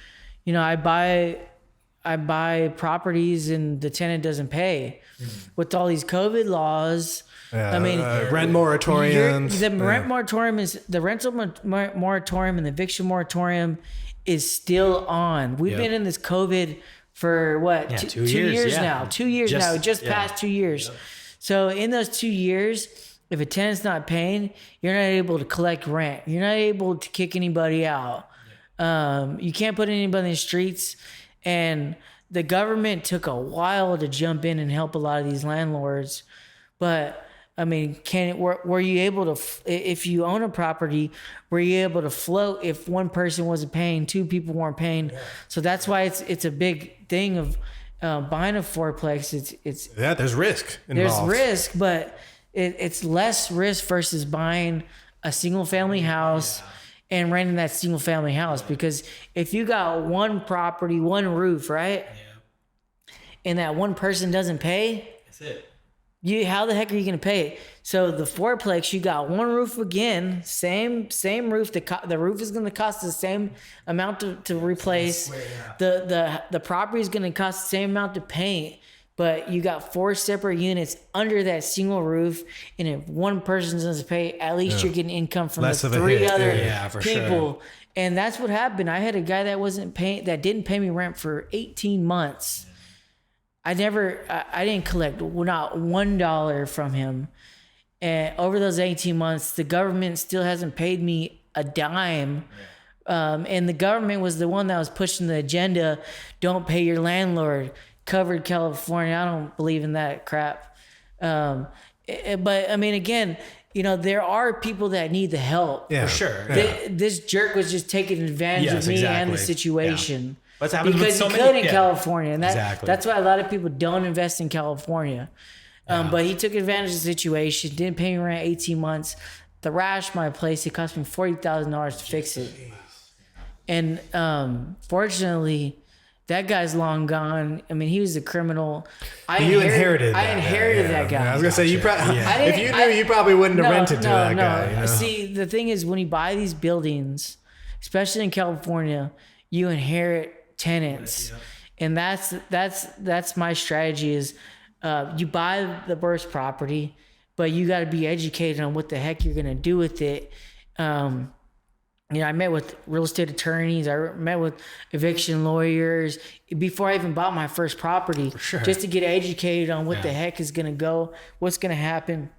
you know, I buy properties and the tenant doesn't pay. With all these COVID laws. Yeah, I mean, rent moratoriums. The rent moratorium the rental moratorium and the eviction moratorium is still on. We've been in this COVID for what? 2 years now. 2 years now. Just past 2 years. Yep. So in those 2 years, if a tenant's not paying, you're not able to collect rent. You're not able to kick anybody out. You can't put anybody in the streets. And the government took a while to jump in and help a lot of these landlords. But I mean, were you able to, if you own a property, were you able to float if one person wasn't paying, two people weren't paying? Yeah. So that's why it's a big thing of buying a fourplex. There's risk involved. There's risk, but it's less risk versus buying a single family house and renting that single family house. Because if you got one property, one roof, right? Yeah. And that one person doesn't pay, that's it. How the heck are you going to pay it? So the fourplex, you got one roof again, same roof. The roof is going to cost the same amount to replace. The property is going to cost the same amount to paint, but you got 4 separate units under that single roof. And if one person doesn't pay, at least you're getting income from the 3 other people. Sure. And that's what happened. I had a guy that didn't pay me rent for 18 months. I didn't collect not $1 from him. And over those 18 months, the government still hasn't paid me a dime. And the government was the one that was pushing the agenda. Don't pay your landlord. Covered California. I don't believe in that crap. But I mean, again, you know, there are people that need the help. Yeah, for sure. This jerk was just taking advantage of me and the situation. Yeah. What's happening because with so he many, could in California, and that's why a lot of people don't invest in California. But he took advantage of the situation, didn't pay me rent 18 months, thrashed my place. It cost me $40,000 to fix it. And fortunately, that guy's long gone. I mean, he was a criminal. I inherited that guy. I was gonna say you probably if you knew, you probably wouldn't have rented to that guy. You know? See, the thing is, when you buy these buildings, especially in California, you inherit tenants, and that's my strategy. Is you buy the burst property, but you got to be educated on what the heck you're gonna do with it. You know, I met with real estate attorneys. I met with eviction lawyers before I even bought my first property, just to get educated on what the heck is gonna go, what's gonna happen.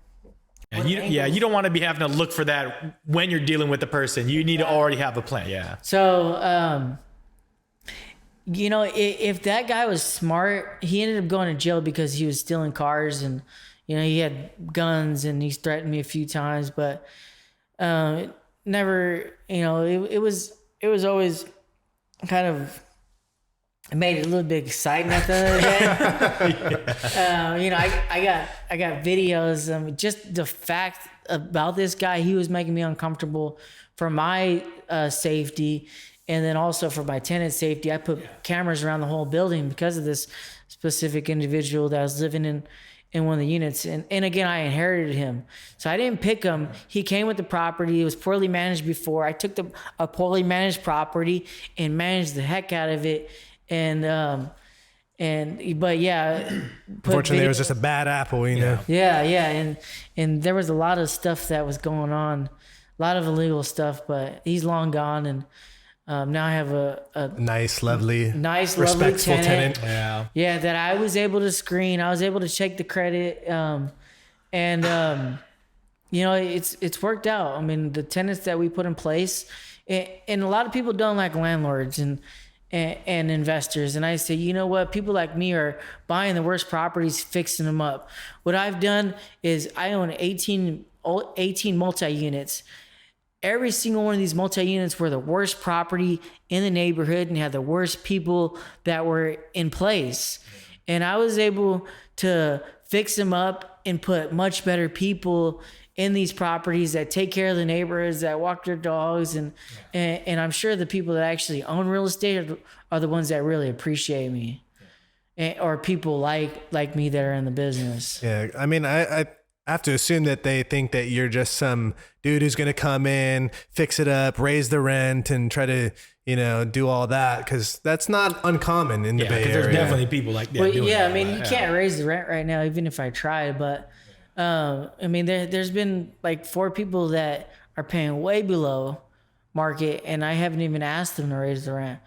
You don't want to be having to look for that when you're dealing with the person. You need to already have a plan. Yeah. So if that guy was smart, he ended up going to jail because he was stealing cars and, he had guns and he's threatened me a few times, but never, it was always kind of made it a little bit exciting at the end. I got videos. Just the fact about this guy, he was making me uncomfortable for my safety. And then also for my tenant safety, I put cameras around the whole building because of this specific individual that was living in one of the units. And again, I inherited him. So I didn't pick him. He came with the property. It was poorly managed before. I took a poorly managed property and managed the heck out of it. But yeah. Unfortunately, it was just a bad apple, know? Yeah. And there was a lot of stuff that was going on, a lot of illegal stuff, but he's long gone. And now I have a nice, lovely respectful tenant. Yeah, that I was able to screen. I was able to check the credit, it's worked out. I mean, the tenants that we put in place, and a lot of people don't like landlords and investors. And I say, you know what? People like me are buying the worst properties, fixing them up. What I've done is I own 18 multi-units. Every single one of these multi-units were the worst property in the neighborhood and had the worst people that were in place. And I was able to fix them up and put much better people in these properties that take care of the neighborhoods, that walk their dogs. And I'm sure the people that actually own real estate are the ones that really appreciate me. Or people like me that are in the business. Yeah. I mean, I have to assume that they think that you're just some dude who's going to come in, fix it up, raise the rent, and try to, do all that. Because that's not uncommon in the Bay Area. There's definitely people like that. You can't raise the rent right now, even if I tried. But there's been like 4 people that are paying way below market, and I haven't even asked them to raise the rent.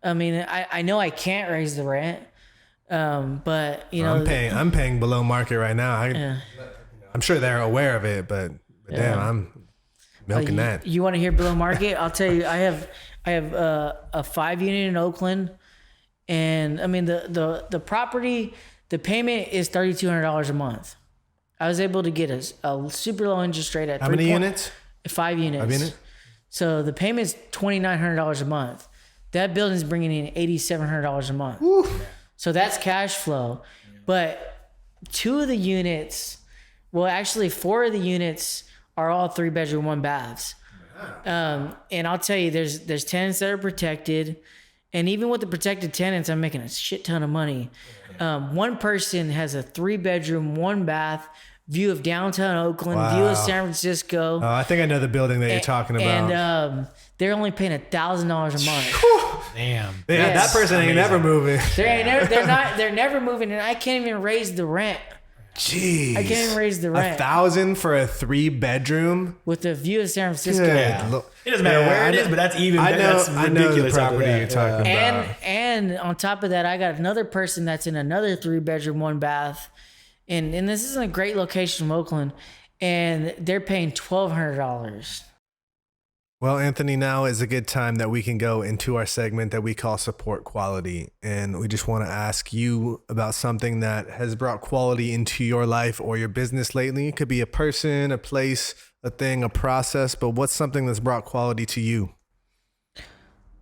I mean, I know I can't raise the rent, but I'm paying below market right now. I'm sure they're aware of it, but damn, I'm milking that. You want to hear below market? I'll tell you, I have a 5-unit in Oakland, and I mean the property, the payment is $3,200 a month. I was able to get a super low interest rate at how many units? 5 units. 5 units. So the payment's $2,900 a month. That building's bringing in $8,700 a month. Woo. So that's cash flow, but 2 of the units. Well, actually, 4 of the units are all 3-bedroom, 1 baths. And I'll tell you, there's tenants that are protected, and even with the protected tenants, I'm making a shit ton of money. One person has a 3-bedroom, 1 bath, view of downtown Oakland, view of San Francisco. Oh, I think I know the building that you're talking about. And they're only paying $1,000 a month. Damn. Yeah, that person ain't never moving. They're never moving, and I can't even raise the rent. Jeez. I can't even raise the rent. $1,000 for a 3-bedroom with a view of San Francisco. It doesn't matter where it is, but that's even better. That's ridiculous. I know the property you're talking about. And on top of that, I got another person that's in another 3-bedroom, 1 bath, and this is a great location from Oakland, and they're paying $1,200. Well, Anthony, now is a good time that we can go into our segment that we call Support Quality. And we just want to ask you about something that has brought quality into your life or your business lately. It could be a person, a place, a thing, a process, but what's something that's brought quality to you?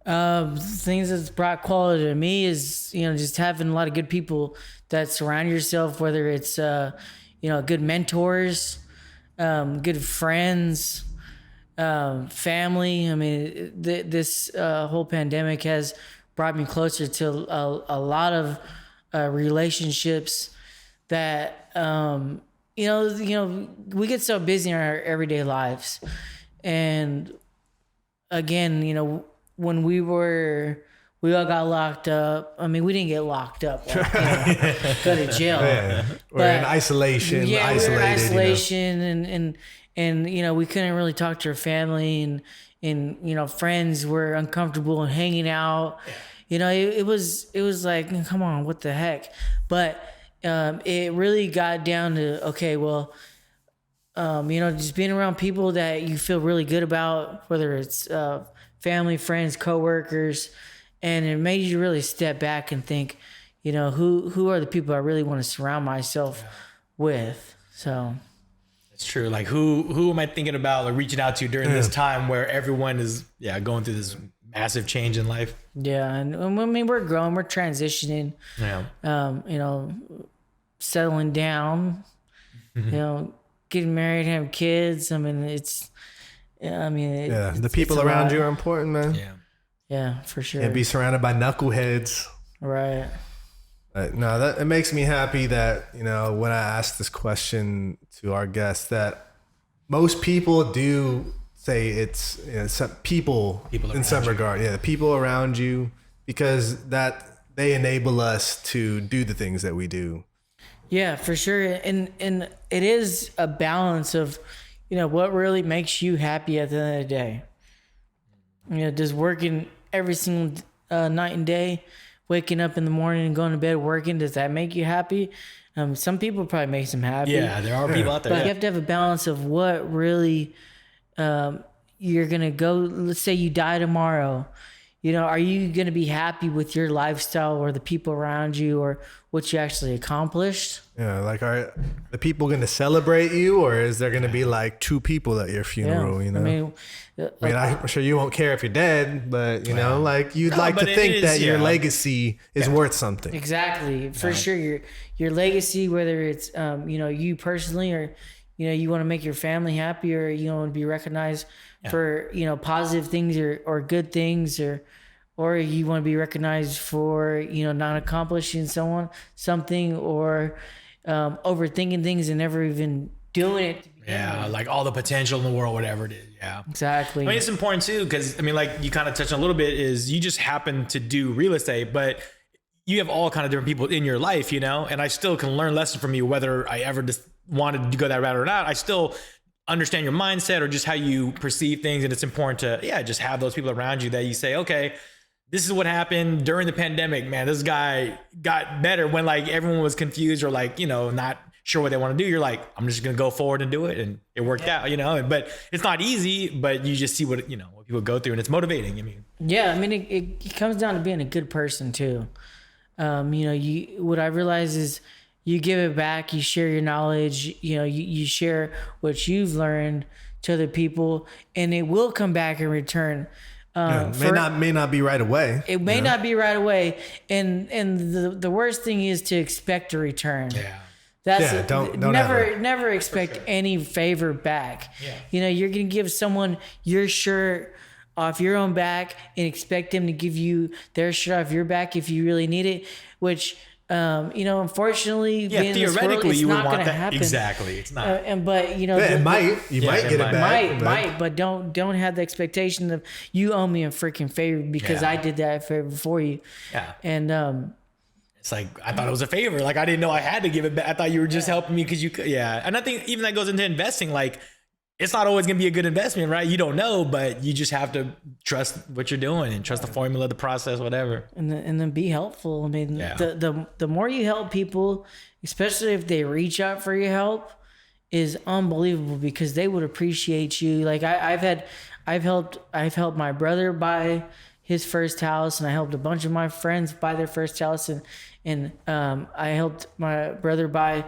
Things that's brought quality to me is, just having a lot of good people that surround yourself, whether it's, good mentors, good friends, family. I mean, this whole pandemic has brought me closer to a lot of relationships that we get so busy in our everyday lives, and again, when we all got locked up. I mean, we didn't get locked up, go to jail. Yeah. We're in isolation. Yeah, we were in isolation, and we couldn't really talk to our family, and friends were uncomfortable and hanging out. It was like, come on, what the heck? But it really got down to, okay, well, just being around people that you feel really good about, whether it's family, friends, coworkers, And it made you really step back and think, who are the people I really want to surround myself with? So it's true. Like who am I thinking about like reaching out to during this time where everyone is going through this massive change in life? Yeah, and I mean we're growing, we're transitioning. Yeah. Settling down, getting married, having kids. I mean, the people around you are important, man. Yeah, for sure. And be surrounded by knuckleheads. Right. No, it makes me happy that, when I ask this question to our guests, that most people do say it's some people in some regard. Yeah, the people around you, because that they enable us to do the things that we do. Yeah, for sure. And it is a balance of, what really makes you happy at the end of the day. Does working every single night and day, waking up in the morning and going to bed working, does that make you happy? Some people probably makes them happy. Yeah, there are people out there. But you have to have a balance of what really you're going to go. Let's say you die tomorrow. Are you going to be happy with your lifestyle or the people around you or what you actually accomplished? Yeah, like are the people going to celebrate you, or is there going to be like 2 people at your funeral? I mean, I'm sure you won't care if you're dead, but like you'd like to think that your legacy is worth something. Exactly, for sure. Your legacy, whether it's you personally, or you want to make your family happy, or you want to be recognized for positive things or good things, or you want to be recognized for not accomplishing something, or overthinking things and never even doing it. Like all the potential in the world, whatever it is. Yeah, exactly. I mean, it's important too, because like you kind of touched on a little bit, is you just happen to do real estate, but you have all kind of different people in your life, and I still can learn lessons from you, whether I ever just wanted to go that route or not. I still understand your mindset or just how you perceive things, and it's important to just have those people around you that you say, okay, this is what happened during the pandemic, man. This guy got better when like everyone was confused or like, not sure what they want to do. You're like, I'm just going to go forward and do it. And it worked out, but it's not easy, but you just see what people go through, and it's motivating. It comes down to being a good person too. What I realize is you give it back, you share your knowledge, you share what you've learned to other people, and it will come back in return. May not be right away. It may not be right away, and the worst thing is to expect a return. Don't never expect any favor back. You're gonna give someone your shirt off your own back and expect them to give you their shirt off your back if you really need it, which unfortunately, theoretically, it's you would not want going to that. happen. Exactly, it's not. It might. You might get it back. But don't have the expectation of you owe me a freaking favor because I did that favor for you. Yeah. And it's like I thought it was a favor. Like I didn't know I had to give it back. I thought you were just helping me because you could. Yeah. And I think even that goes into investing. Like it's not always going to be a good investment, right? You don't know, but you just have to trust what you're doing and trust the formula, the process, whatever. And then be helpful. I mean, the more you help people, especially if they reach out for your help, is unbelievable because they would appreciate you. Like I've helped my brother buy his first house, and I helped a bunch of my friends buy their first house, and I helped my brother buy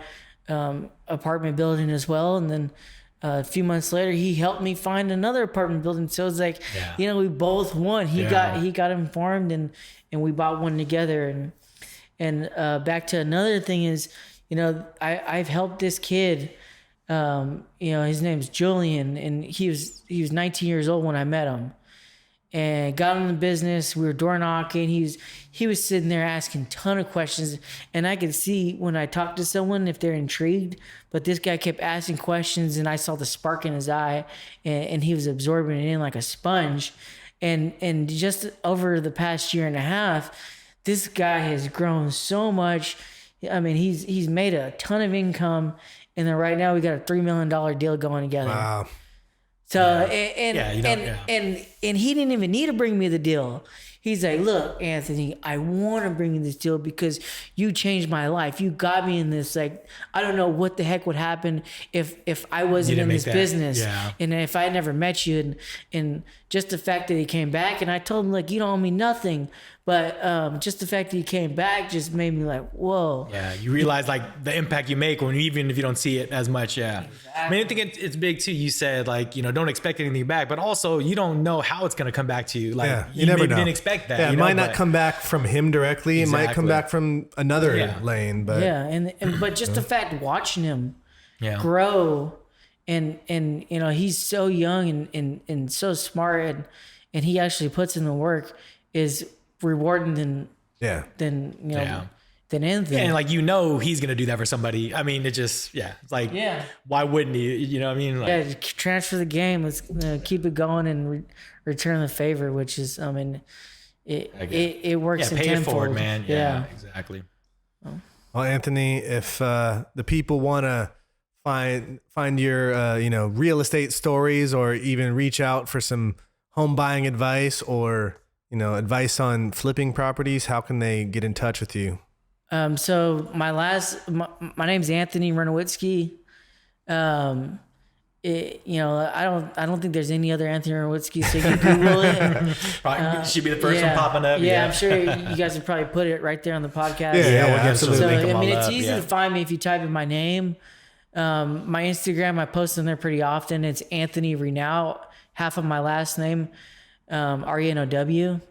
apartment building as well, and then. A few months later, he helped me find another apartment building. So it's like, we both won. He got informed, and we bought one together. And back to another thing is, I've helped this kid. His name's Julian, and he was 19 years old when I met him, and got in the business. We were door knocking. He was sitting there asking a ton of questions, and I could see when I talked to someone if they're intrigued. But this guy kept asking questions, and I saw the spark in his eye, and he was absorbing it in like a sponge. And just over the past year and a half, this guy has grown so much. I mean, he's made a ton of income, and then right now we got a $3 million deal going together. Wow. So and he didn't even need to bring me the deal. He's like, look, Anthony, I want to bring you this deal because you changed my life. You got me in this. Like, I don't know what the heck would happen if I wasn't in this business. Yeah. And if I never met you. And just the fact that he came back, and I told him, like, you don't owe me nothing, But just the fact that he came back just made me like, whoa. Yeah, you realize like the impact you make when even if you don't see it as much. Yeah, exactly. I mean, I think it's big too. You said like, you know, don't expect anything back, but also you don't know how it's gonna come back to you. Like you never maybe know. didn't expect that. Yeah, it might not come back from him directly. Exactly. It might come back from another lane. But but just the fact watching him grow, and you know, he's so young and so smart, and he actually puts in the work is rewarding than you know than anything. And like, you know, he's gonna do that for somebody. I mean, it just it's like, why wouldn't he? You know what I mean? Like, transfer the game. Let's keep it going and return the favor, which is, I mean, it works in pay tenfold. it forward, man. Yeah, exactly. Well, Anthony, if the people want to find your you know, real estate stories, or even reach out for some home buying advice, or, you know, advice on flipping properties, how can they get in touch with you? So my name's Anthony Renowitzky. You know, I don't think there's any other Anthony Renowitzky, so you can Google it. Probably should be the first one popping up. Yeah, I'm sure you guys would probably put it right there on the podcast. Absolutely. So, I mean, it's easy to find me if you type in my name. My Instagram, I post on there pretty often. It's Anthony Renow, half of my last name, Renow.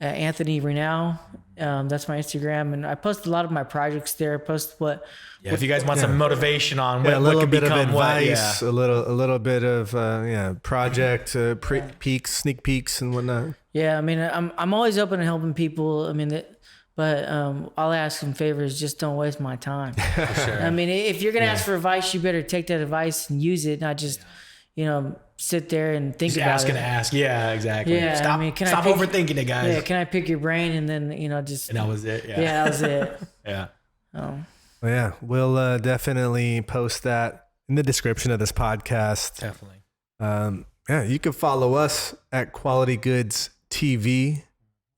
Anthony Renow. That's my Instagram, and I post a lot of my projects there. I post what if you guys want some motivation on what, a little what bit of advice, a little bit of project peeks, sneak peeks, and whatnot. Yeah, I mean, I'm always open to helping people. I mean, but all I ask in favor is just don't waste my time. For sure. I mean, if you're gonna ask for advice, you better take that advice and use it, not just you know, sit there and think just about it. Ask. Yeah, exactly. Yeah, stop, I mean, stop overthinking it, guys. Yeah, can I pick your brain and then, you know, just... And that was it. Yeah, that was it. Yeah. Oh. Well, yeah, we'll definitely post that in the description of this podcast. Definitely. Yeah, you can follow us at Quality Goods TV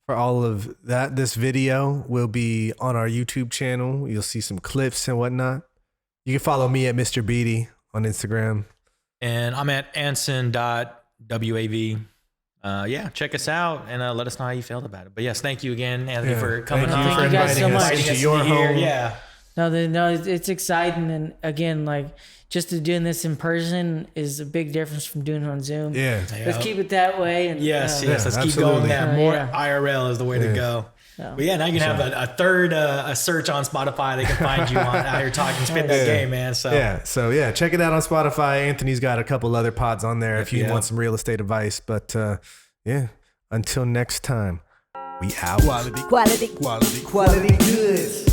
for all of that. This video will be on our YouTube channel. You'll see some clips and whatnot. You can follow me at Mr. Beatty on Instagram. And I'm at anson.wav. Yeah, check us out and let us know how you felt about it. But yes, thank you again, Anthony, for coming on. Thank you guys so much. To your home. Yeah. No, it's exciting. And again, like, just to doing this in person is a big difference from doing it on Zoom. Yeah. Let's keep it that way. And, yes, let's absolutely. keep going. Yeah, more IRL is the way to go. But yeah, now you can have a third a search on Spotify. They can find you on out here talking, spit that game, man. So check it out on Spotify. Anthony's got a couple other pods on there if you want some real estate advice. But until next time, we out. Quality goods.